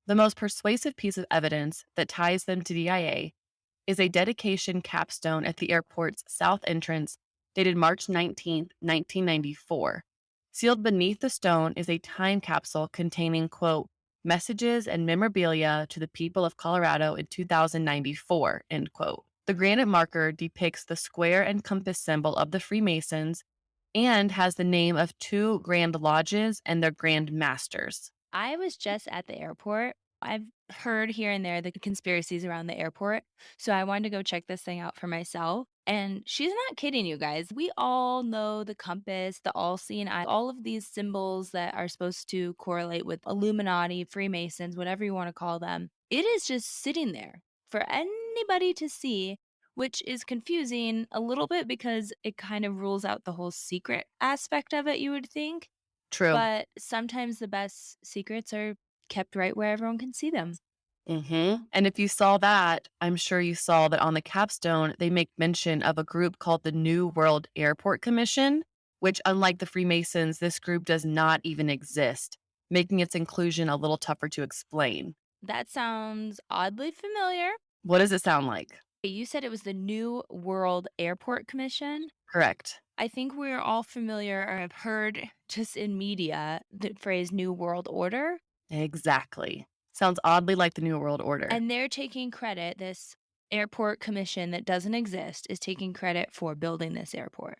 The most persuasive piece of evidence that ties them to DIA is a dedication capstone at the airport's south entrance dated March 19th, 1994. Sealed beneath the stone is a time capsule containing, quote, messages and memorabilia to the people of Colorado in 2094, end quote. The granite marker depicts the square and compass symbol of the Freemasons and has the name of two grand lodges and their grand masters. I was just at the airport. I've heard here and there the conspiracies around the airport. So I wanted to go check this thing out for myself. And she's not kidding you guys. We all know the compass, the all seeing eye, all of these symbols that are supposed to correlate with Illuminati, Freemasons, whatever you want to call them. It is just sitting there for anybody to see, which is confusing a little bit because it kind of rules out the whole secret aspect of it, you would think. True. But sometimes the best secrets are kept right where everyone can see them. And if you saw that, I'm sure you saw that on the capstone, they make mention of a group called the New World Airport Commission, which, unlike the Freemasons, this group does not even exist, making its inclusion a little tougher to explain. That sounds oddly familiar. What does it sound like? You said it was the New World Airport Commission. Correct. I think we're all familiar or have heard just in media the phrase New World Order. Exactly. Sounds oddly like the New World Order. And they're taking credit, this airport commission that doesn't exist is taking credit for building this airport.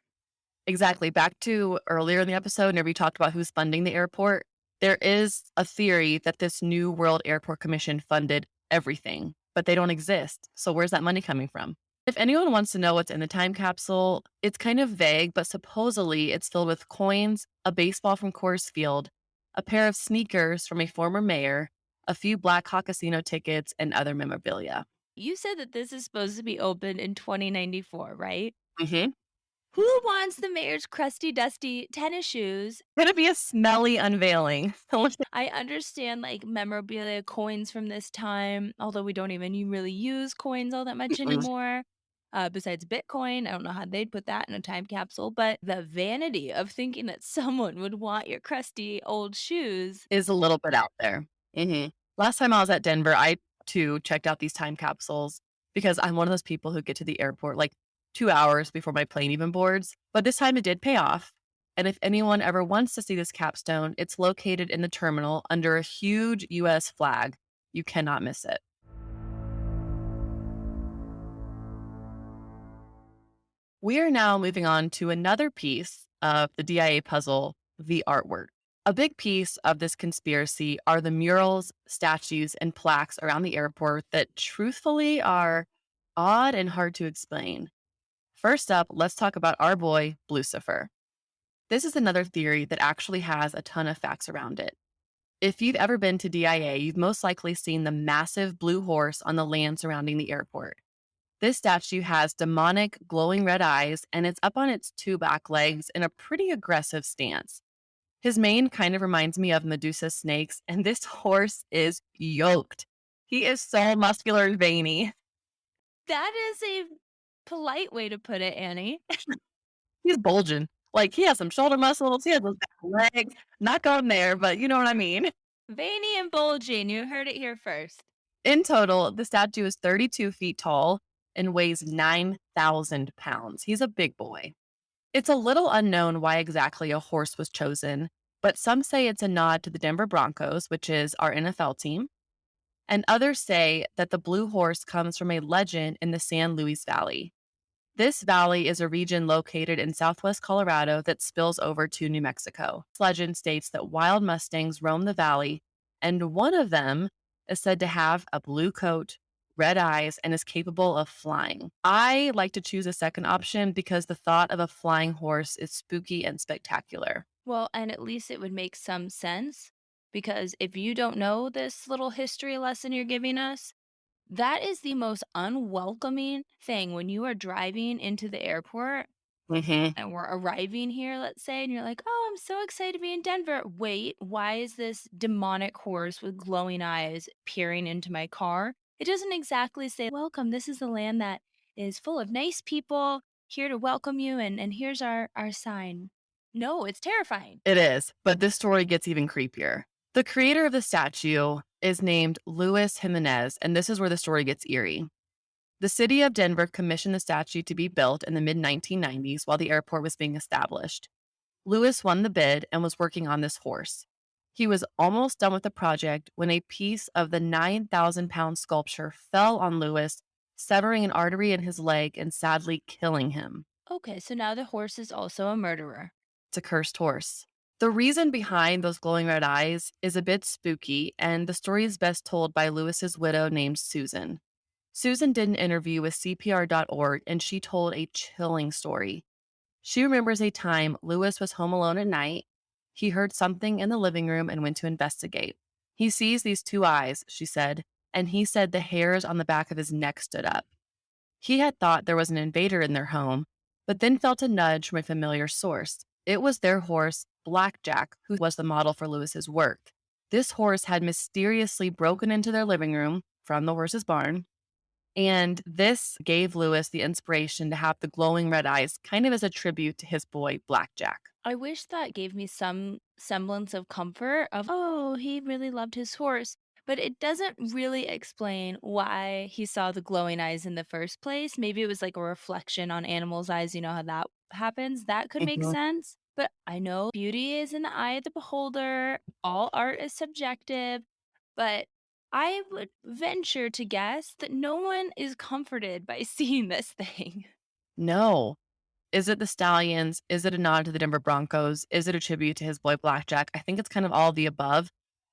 Exactly. Back to earlier in the episode, whenever we talked about who's funding the airport, there is a theory that this New World Airport Commission funded everything, but they don't exist. So where's that money coming from? If anyone wants to know what's in the time capsule, it's kind of vague, but supposedly it's filled with coins, a baseball from Coors Field, a pair of sneakers from a former mayor, a few Black Hawk Casino tickets, and other memorabilia. You said that this is supposed to be open in 2094, right? hmm Who wants the mayor's crusty, dusty tennis shoes? Gonna be a smelly unveiling. I understand like memorabilia coins from this time, although we don't even really use coins all that much anymore. Besides Bitcoin, I don't know how they'd put that in a time capsule, but the vanity of thinking that someone would want your crusty old shoes. Is a little bit out there. Last time I was at Denver, I too checked out these time capsules because I'm one of those people who get to the airport like 2 hours before my plane even boards. But this time it did pay off. And if anyone ever wants to see this capstone, it's located in the terminal under a huge US flag. You cannot miss it. We are now moving on to another piece of the DIA puzzle, the artwork. A big piece of this conspiracy are the murals, statues, and plaques around the airport that truthfully are odd and hard to explain. First up, let's talk about our boy, Blucifer. This is another theory that actually has a ton of facts around it. If you've ever been to DIA, you've most likely seen the massive blue horse on the land surrounding the airport. This statue has demonic, glowing red eyes, and it's up on its two back legs in a pretty aggressive stance. His mane kind of reminds me of Medusa's snakes, and this horse is yoked. He is so muscular and veiny. That is a polite way to put it, Annie. He's bulging. Like, he has some shoulder muscles, he has those back legs. Not going there, but you know what I mean. Veiny and bulging. You heard it here first. In total, the statue is 32 feet tall and weighs 9,000 pounds. He's a big boy. It's a little unknown why exactly a horse was chosen, but some say it's a nod to the Denver Broncos, which is our NFL team, and others say that the blue horse comes from a legend in the San Luis Valley. This valley is a region located in southwest Colorado that spills over to New Mexico. This legend states that wild mustangs roam the valley, and one of them is said to have a blue coat, red eyes, and is capable of flying. I like to choose a second option because the thought of a flying horse is spooky and spectacular. Well, and at least it would make some sense because if you don't know this little history lesson you're giving us, that is the most unwelcoming thing when you are driving into the airport hmm and we're arriving here, let's say, and you're like, oh, I'm so excited to be in Denver. Wait, why is this demonic horse with glowing eyes peering into my car? It doesn't exactly say, welcome, this is the land that is full of nice people here to welcome you, and here's our sign. No, it's terrifying. It is, but this story gets even creepier. The creator of the statue is named Luis Jimenez, and this is where the story gets eerie. The city of Denver commissioned the statue to be built in the mid 1990s while the airport was being established. Lewis won the bid and was working on this horse. He was almost done with the project when a piece of the 9,000-pound sculpture fell on Lewis, severing an artery in his leg and sadly killing him. Okay, so now the horse is also a murderer. It's a cursed horse. The reason behind those glowing red eyes is a bit spooky, and the story is best told by Lewis's widow named Susan. Susan did an interview with CPR.org, and she told a chilling story. She remembers a time Lewis was home alone at night. He heard something in the living room and went to investigate. He sees these two eyes, she said, and he said the hairs on the back of his neck stood up. He had thought there was an invader in their home, but then felt a nudge from a familiar source. It was their horse, Blackjack, who was the model for Lewis's work. This horse had mysteriously broken into their living room from the horse's barn, and this gave Lewis the inspiration to have the glowing red eyes, kind of as a tribute to his boy, Blackjack. I wish that gave me some semblance of comfort of, oh, he really loved his horse, but it doesn't really explain why he saw the glowing eyes in the first place. Maybe it was like a reflection on animals' eyes. You know how that happens? That could make Mhm. sense. But I know beauty is in the eye of the beholder. All art is subjective. But I would venture to guess that no one is comforted by seeing this thing. No. Is it the Stallions? Is it a nod to the Denver Broncos? Is it a tribute to his boy Blackjack? I think it's kind of all of the above,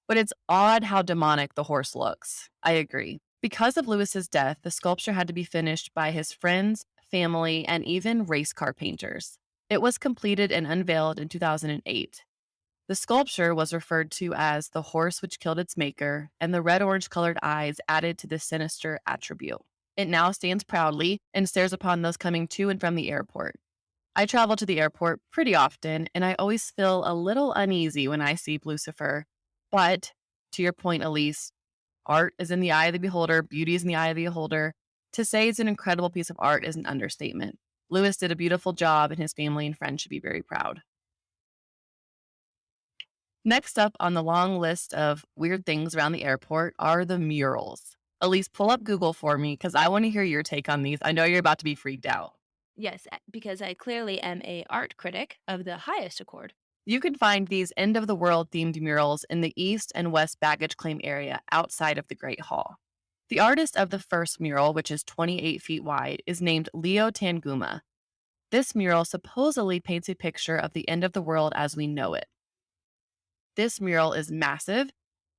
but it's odd how demonic the horse looks. I agree. Because of Lewis's death, the sculpture had to be finished by his friends, family, and even race car painters. It was completed and unveiled in 2008. The sculpture was referred to as the horse which killed its maker, and the red orange colored eyes added to this sinister attribute. It now stands proudly and stares upon those coming to and from the airport. I travel to the airport pretty often, and I always feel a little uneasy when I see Blucifer. But to your point, Elise, art is in the eye of the beholder, beauty is in the eye of the beholder. To say it's an incredible piece of art is an understatement. Lewis did a beautiful job, and his family and friends should be very proud. Next up on the long list of weird things around the airport are the murals. Elise, pull up Google for me because I want to hear your take on these. I know you're about to be freaked out. Yes, because I clearly am a art critic of the highest accord. You can find these end of the world themed murals in the east and west baggage claim area outside of the Great Hall. The artist of the first mural, which is 28 feet wide, is named Leo Tanguma. This mural supposedly paints a picture of the end of the world as we know it. This mural is massive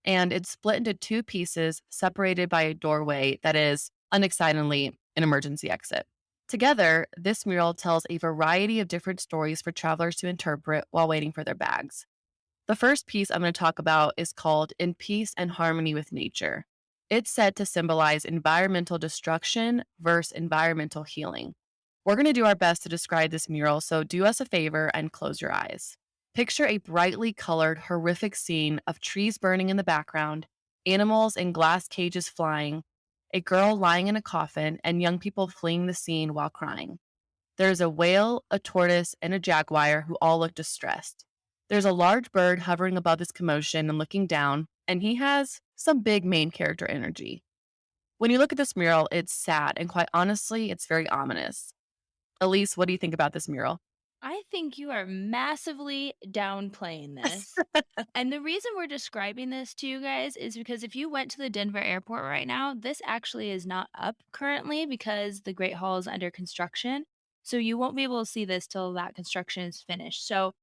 and it's split into two pieces separated by a doorway that is, unexcitingly, an emergency exit. Together, this mural tells a variety of different stories for travelers to interpret while waiting for their bags. The first piece I'm going to talk about is called In Peace and Harmony with Nature. It's said to symbolize environmental destruction versus environmental healing. We're going to do our best to describe this mural, so do us a favor and close your eyes. Picture a brightly colored, horrific scene of trees burning in the background, animals in glass cages flying, a girl lying in a coffin, and young people fleeing the scene while crying. There's a whale, a tortoise, and a jaguar who all look distressed. There's a large bird hovering above this commotion and looking down, and he has some big main character energy. When you look at this mural, it's sad, and quite honestly, it's very ominous. Elise, what do you think about this mural? I think you are massively downplaying this. And the reason we're describing this to you guys is because if you went to the Denver airport right now, this actually is not up currently because the Great Hall is under construction. So you won't be able to see this till that construction is finished. So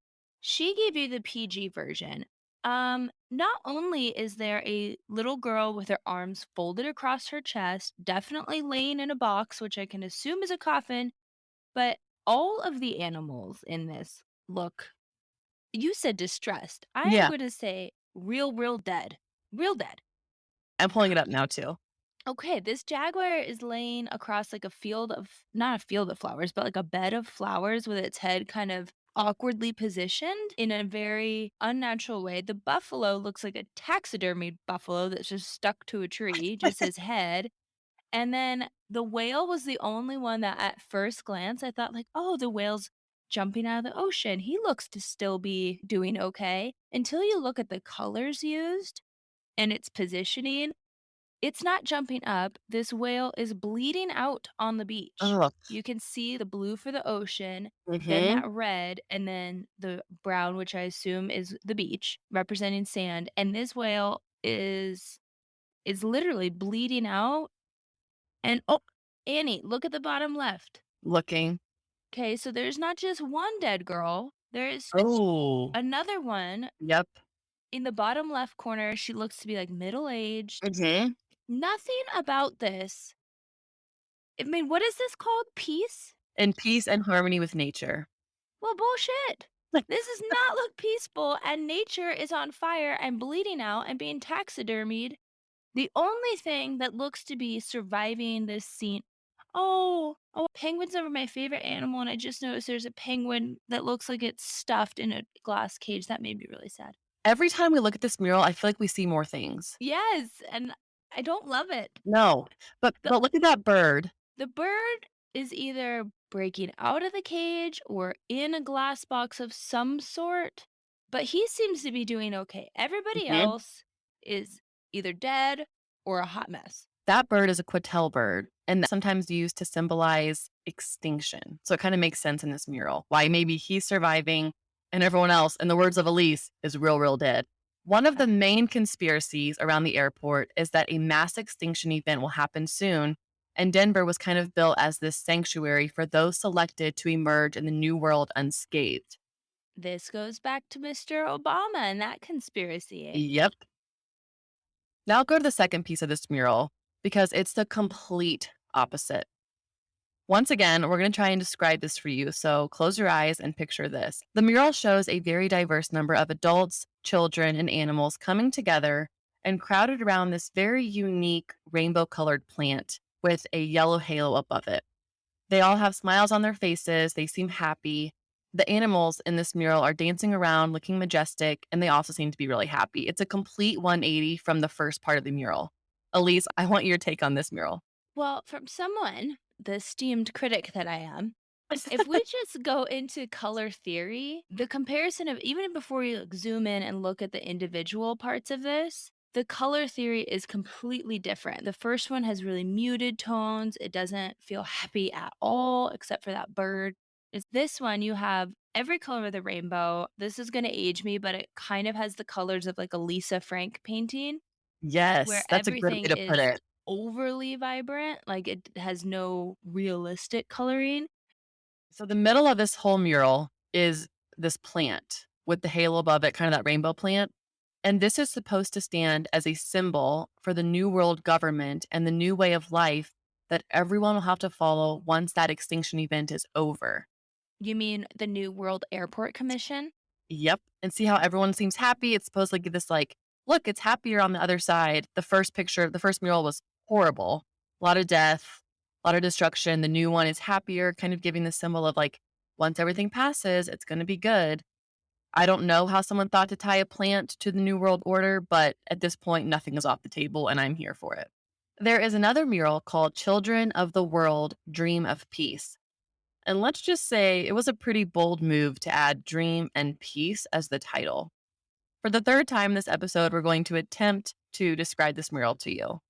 she gave you the PG version. Not only is there a little girl with her arms folded across her chest, definitely laying in a box, which I can assume is a coffin, but all of the animals in this look, you said distressed. I am Yeah, gonna say real, real dead. Real dead. I'm pulling it up now too. Okay, this jaguar is laying across like a field of not a field of flowers, but like a bed of flowers with its head kind of awkwardly positioned in a very unnatural way. The buffalo looks like a taxidermied buffalo that's just stuck to a tree, just his head. And then the whale was the only one that at first glance I thought like, "Oh, the whale's jumping out of the ocean. He looks to still be doing okay." Until you look at the colors used and its positioning, it's not jumping up. This whale is bleeding out on the beach. Oh, You can see the blue for the ocean, then hmm that red, and then the brown, which I assume is the beach, representing sand. And this whale is literally bleeding out. And oh, Annie, look at the bottom left. looking. Okay, so there's not just one dead girl. There's Oh, another one yep. in the bottom left corner. She looks to be like middle aged. hmm Nothing about this. I mean, what is this called? Peace? In peace and harmony with nature. Well, bullshit. This does not look peaceful, and nature is on fire and bleeding out and being taxidermied. The only thing that looks to be surviving this scene, oh, penguins are my favorite animal, and I just noticed there's a penguin that looks like it's stuffed in a glass cage. That made me really sad. Every time we look at this mural, I feel like we see more things. Yes, and I don't love it. No, but The but look at that bird. the bird is either breaking out of the cage or in a glass box of some sort, but he seems to be doing okay. Everybody Mhm. else is either dead or a hot mess. That bird is a quatel bird, and that's sometimes used to symbolize extinction. So it kind of makes sense in this mural why maybe he's surviving and everyone else, in the words of Elise, is real, real dead. One of the main conspiracies around the airport is that a mass extinction event will happen soon, and Denver was kind of built as this sanctuary for those selected to emerge in the new world unscathed. This goes back to Mr. Obama and that conspiracy. Yep. Now I'll go to the second piece of this mural because it's the complete opposite. Once again, we're going to try and describe this for you. So close your eyes and picture this. The mural shows a very diverse number of adults, children, and animals coming together and crowded around this very unique rainbow colored plant with a yellow halo above it. They all have smiles on their faces. They seem happy. The animals in this mural are dancing around, looking majestic, and they also seem to be really happy. It's a complete 180 from the first part of the mural. Elise, I want your take on this mural. Well, from someone, the esteemed critic that I am, if we just go into color theory, the comparison of even before you like, zoom in and look at the individual parts of this, the color theory is completely different. The first one has really muted tones. It doesn't feel happy at all, except for that bird. Is this one you have every color of the rainbow. This is going to age me, but it kind of has the colors of like a Lisa Frank painting where Yes, that's a good way everything to put is it. overly vibrant, like it has no realistic coloring. So the middle of this whole mural is this plant with the halo above it, kind of that rainbow plant. And this is supposed to stand as a symbol for the new world government and the new way of life that everyone will have to follow once that extinction event is over. You mean the New World Airport Commission? Yep. And see how everyone seems happy? It's supposed to give this like, look, it's happier on the other side. The first picture, the first mural was horrible. A lot of death, a lot of destruction. The new one is happier, kind of giving the symbol of like, once everything passes, it's going to be good. I don't know how someone thought to tie a plant to the New World Order, but at this point, nothing is off the table, and I'm here for it. There is another mural called Children of the World Dream of Peace. And let's just say it was a pretty bold move to add dream and peace as the title. For the third time this episode, we're going to attempt to describe this mural to you.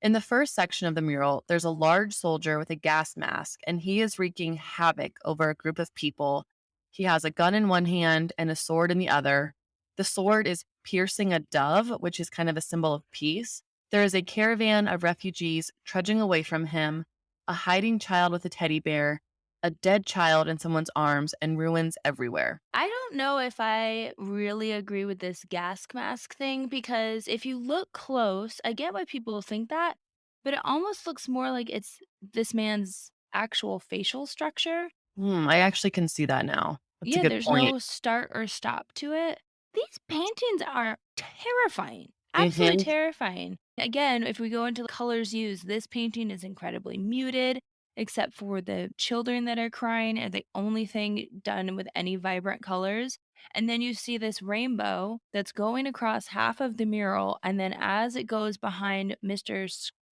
In the first section of the mural, there's a large soldier with a gas mask, and he is wreaking havoc over a group of people. He has a gun in one hand and a sword in the other. The sword is piercing a dove, which is kind of a symbol of peace. There is a caravan of refugees trudging away from him, a hiding child with a teddy bear, a dead child in someone's arms, and ruins everywhere. I don't know if I really agree with this gas mask thing because if you look close, I get why people think that, but it almost looks more like it's this man's actual facial structure. I actually can see that now. That's a Yeah, good there's point. no start or stop to it. These paintings are terrifying, absolutely Hmm. terrifying. Again, if we go into the colors used, this painting is incredibly muted, except for the children that are crying are the only thing done with any vibrant colors. And then you see this rainbow that's going across half of the mural. And then as it goes behind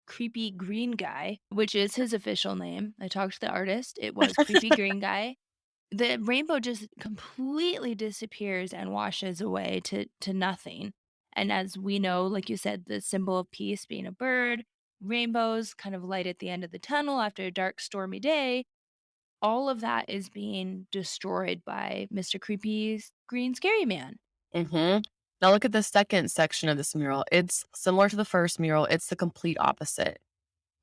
Creepy Green Guy, which is his official name, I talked to the artist, it was Creepy Green Guy, the rainbow just completely disappears and washes away to nothing. And as we know, like you said, the symbol of peace being a bird, rainbows kind of light at the end of the tunnel after a dark, stormy day, all of that is being destroyed by Mr. Creepy's green scary man. Hmm. Now look at the second section of this mural. It's similar to the first mural. It's the complete opposite.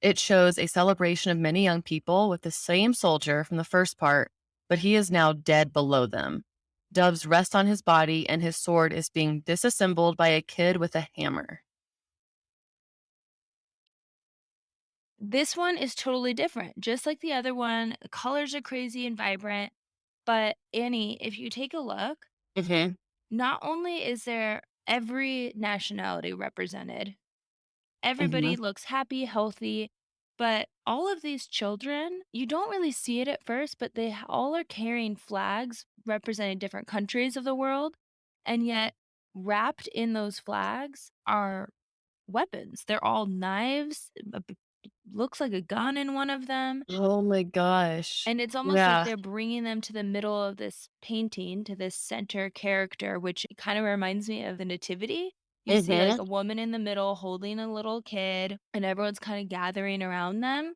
It shows a celebration of many young people with the same soldier from the first part, but he is now dead below them. Doves rest on his body, and his sword is being disassembled by a kid with a hammer. This one is totally different. Just like the other one, the colors are crazy and vibrant. But Annie, if you take a look, Hmm. not only is there every nationality represented, Hmm. everybody looks happy, healthy, but all of these children, you don't really see it at first, but all are carrying flags representing different countries of the world. And yet, wrapped in those flags are weapons. They're all knives, looks like a gun in one of them. Oh my gosh. And it's almost like Yeah. they're bringing them to the middle of this painting, to this center character, which kind of reminds me of the Nativity. You see, like, Hmm. a woman in the middle holding a little kid, and everyone's kinda gathering around them,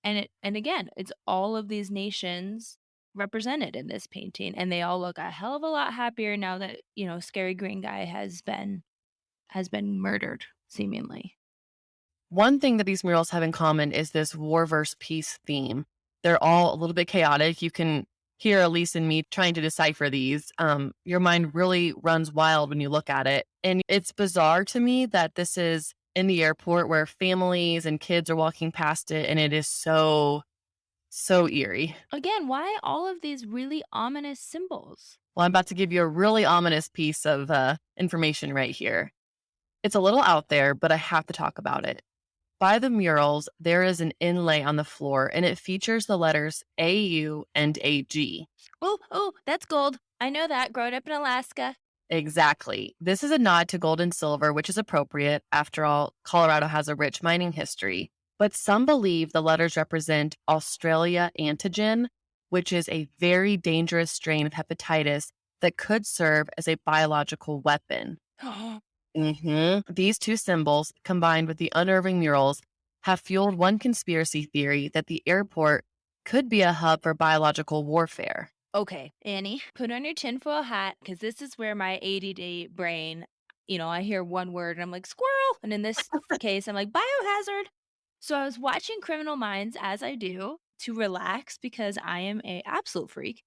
and again, it's all of these nations represented in this painting, and they all look a hell of a lot happier now that, Scary Green Guy has been murdered, seemingly. One thing that these murals have in common is this war versus peace theme. They're all a little bit chaotic. You can hear Elise and me trying to decipher these. Your mind really runs wild when you look at it. And it's bizarre to me that this is in the airport where families and kids are walking past it. And it is so, so eerie. Again, why all of these really ominous symbols? Well, I'm about to give you a really ominous piece of information right here. It's a little out there, but I have to talk about it. By the murals, there is an inlay on the floor and it features the letters AU and AG. Oh, oh, that's gold. I know that. Growing up in Alaska. Exactly. This is a nod to gold and silver, which is appropriate. After all, Colorado has a rich mining history. But some believe the letters represent Australia antigen, which is a very dangerous strain of hepatitis that could serve as a biological weapon. These two symbols, combined with the unnerving murals, have fueled one conspiracy theory that the airport could be a hub for biological warfare. Okay, Annie, put on your tinfoil hat because this is where my ADD brain, I hear one word and I'm like, squirrel. And in this case, I'm like, biohazard. So I was watching Criminal Minds as I do to relax because I am a absolute freak.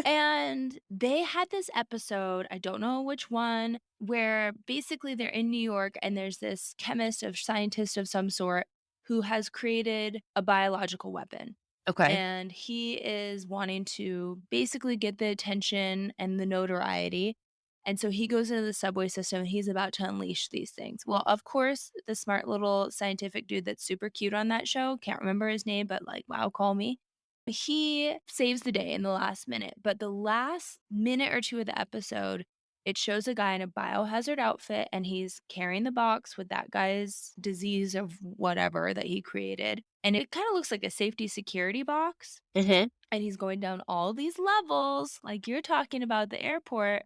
And they had this episode, I don't know which one, where basically they're in New York and there's this chemist or scientist of some sort who has created a biological weapon. Okay. And he is wanting to basically get the attention and the notoriety. And so he goes into the subway system and he's about to unleash these things. Well, of course, the smart little scientific dude that's super cute on that show, can't remember his name, but like, wow, call me. He saves the day in the last minute, but the last minute or 2 of the episode, it shows a guy in a biohazard outfit, and he's carrying the box with that guy's disease of whatever that he created, and it kinda looks like a safety security box, hmm and he's going down all these levels, like you're talking about the airport,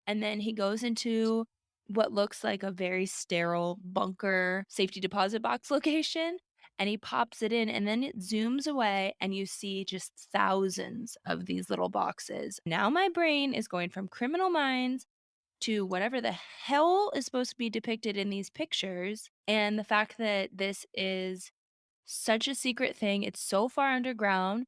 and then he goes into what looks like a very sterile bunker safety deposit box location, and he pops it in, and then it zooms away, and you see just thousands of these little boxes. Now my brain is going from Criminal Minds to whatever the hell is supposed to be depicted in these pictures, and the fact that this is such a secret thing, it's so far underground.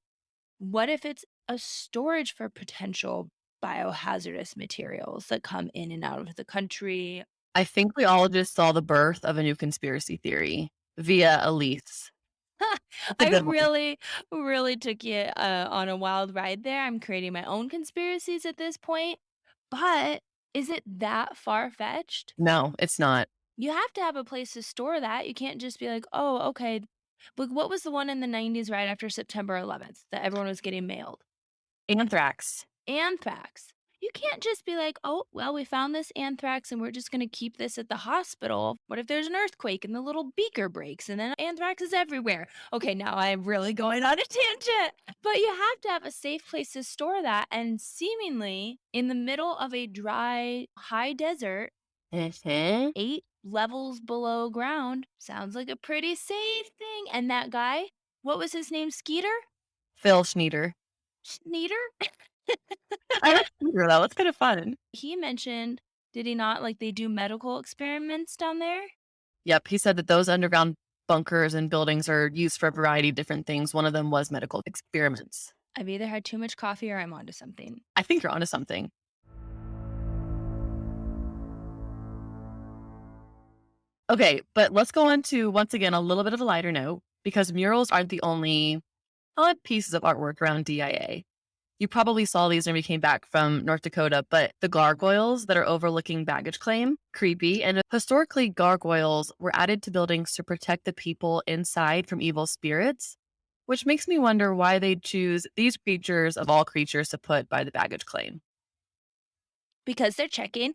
What if it's a storage for potential biohazardous materials that come in and out of the country? I think we all just saw the birth of a new conspiracy theory via Elise. That's a I good one. really, really took you on a wild ride there. I'm creating my own conspiracies at this point, but is it that far fetched? No, it's not. You have to have a place to store that. You can't just be like, oh, okay. Look, what was the one in the 90s right after September 11th that everyone was getting mailed? Anthrax. Anthrax. You can't just be like, "Oh, well, we found this anthrax and we're just gonna keep this at the hospital. What if there's an earthquake and the little beaker breaks and then anthrax is everywhere?" Okay, now I'm really going on a tangent. But you have to have a safe place to store that, and seemingly in the middle of a dry, high desert, hmm 8 levels below ground sounds like a pretty safe thing. And that guy, what was his name? Skeeter? Phil Schneeder. Sneeder? I like Schneeder though. It's kind of fun. He mentioned, did he not, like, they do medical experiments down there? Yep. He said that those underground bunkers and buildings are used for a variety of different things. One of them was medical experiments. I've either had too much coffee or I'm onto something. I think you're onto something. Okay, but let's go on to once again a little bit of a lighter note because murals aren't the only odd pieces of artwork around DIA. You probably saw these when we came back from North Dakota, but the gargoyles that are overlooking baggage claim, creepy. And historically, gargoyles were added to buildings to protect the people inside from evil spirits, which makes me wonder why they choose these creatures of all creatures to put by the baggage claim. Because they're checking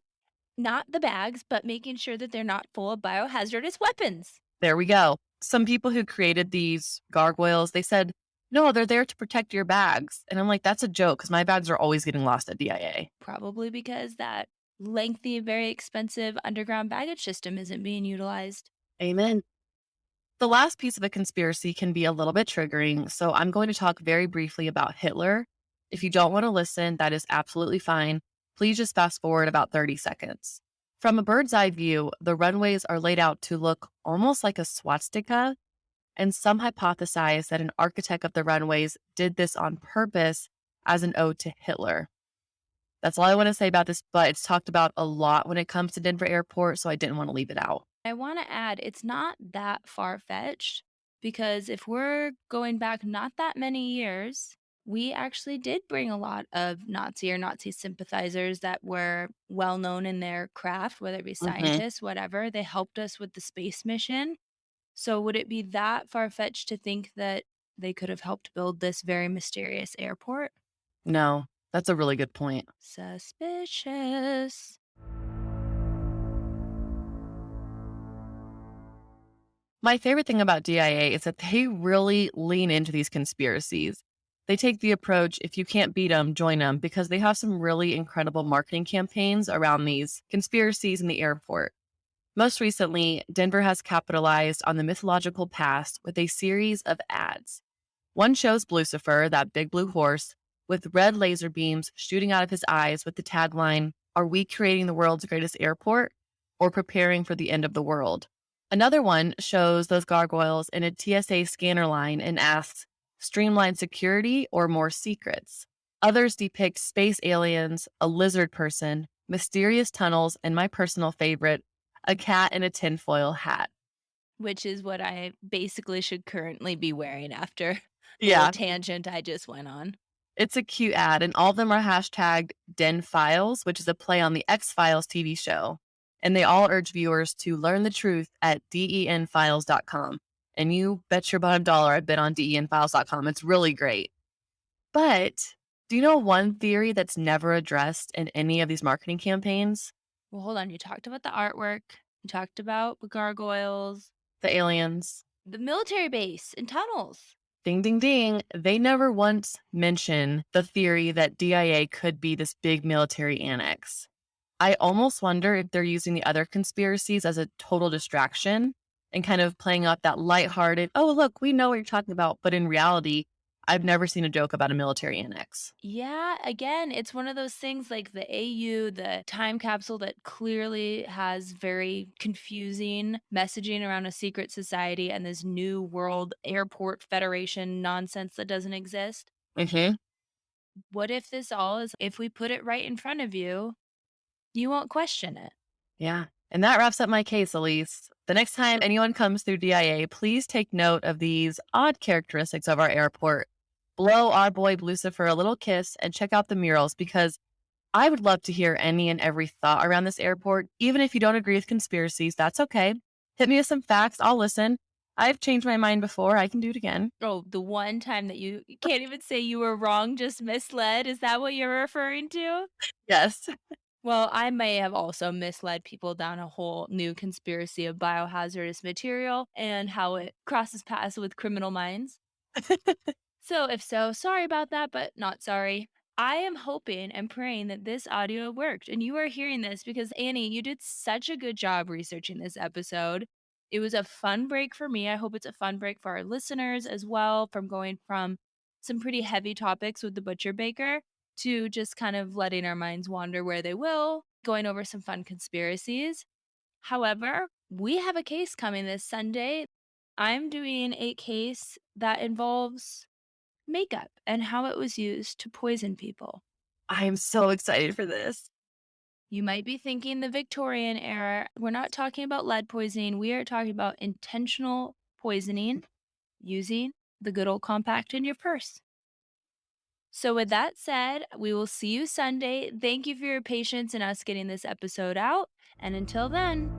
not the bags, but making sure that they're not full of biohazardous weapons. There we go. Some people who created these gargoyles, they said, no, they're there to protect your bags. And I'm like, that's a joke because my bags are always getting lost at DIA. Probably because that lengthy, very expensive underground baggage system isn't being utilized. Amen. The last piece of a conspiracy can be a little bit triggering, so I'm going to talk very briefly about Hitler. If you don't want to listen, that is absolutely fine. Please just fast forward about 30 seconds. From a bird's eye view, the runways are laid out to look almost like a swastika, and some hypothesize that an architect of the runways did this on purpose as an ode to Hitler. That's all I want to say about this, but it's talked about a lot when it comes to Denver Airport, so I didn't want to leave it out. I want to add, it's not that far fetched because if we're going back not that many years, we actually did bring a lot of Nazi or Nazi sympathizers that were well known in their craft, whether it be hmm scientists, whatever. They helped us with the space mission. So would it be that far-fetched to think that they could have helped build this very mysterious airport? No, that's a really good point. Suspicious. My favorite thing about DIA is that they really lean into these conspiracies. They take the approach if you can't beat them, join them, because they have some really incredible marketing campaigns around these conspiracies in the airport. Most recently, Denver has capitalized on the mythological past with a series of ads. One shows Blucifer, that big blue horse, with red laser beams shooting out of his eyes with the tagline, "Are we creating the world's greatest airport or preparing for the end of the world?" Another one shows those gargoyles in a TSA scanner line and asks, "Streamline security or more secrets?" Others depict space aliens, a lizard person, mysterious tunnels, and my personal favorite, a cat in a tinfoil hat. Which is what I basically should currently be wearing after the little Yeah, tangent I just went on. it's a cute ad, and all of them are hashtagged Den Files, which is a play on the X Files TV show. And they all urge viewers to learn the truth at denfiles.com. And you bet your bottom dollar I've been on denfiles.com. It's really great. But do you know one theory that's never addressed in any of these marketing campaigns? Well, hold on, you talked about the artwork, you talked about the gargoyles, The aliens. the military base and tunnels. Ding, ding, ding. They never once mention the theory that DIA could be this big military annex. I almost wonder if they're using the other conspiracies as a total distraction and kind of playing up that lighthearted, "Oh, look, we know what you're talking about." But in reality, I've never seen a joke about a military annex. Yeah, again, it's one of those things like the AU, the time capsule that clearly has very confusing messaging around a secret society and this new world airport federation nonsense that doesn't exist. Hmm. What if this all is if we put it right in front of you, you won't question it? Yeah. And that wraps up my case, Elise. The next time anyone comes through DIA, please take note of these odd characteristics of our airport. Blow our boy Blucifer a little kiss and check out the murals because I would love to hear any and every thought around this airport. Even if you don't agree with conspiracies, that's okay. Hit me with some facts. I'll listen. I've changed my mind before. I can do it again. Oh, the one time that you can't even say you were wrong, just misled, is that what you're referring to? Yes. Well, I may have also misled people down a whole new conspiracy of biohazardous material and how it crosses paths with criminal minds. So, if so, sorry about that, but not sorry. I am hoping and praying that this audio worked and you are hearing this because Annie, you did such a good job researching this episode. It was a fun break for me. I hope it's a fun break for our listeners as well, from going from some pretty heavy topics with the butcher baker to just kind of letting our minds wander where they will, going over some fun conspiracies. However, we have a case coming this Sunday. I'm doing a case that involves makeup and how it was used to poison people. I am so excited for this. You might be thinking the Victorian era. We're not talking about lead poisoning. We are talking about intentional poisoning using the good old compact in your purse. So, with that said, we will see you Sunday. Thank you for your patience in us getting this episode out. And until then,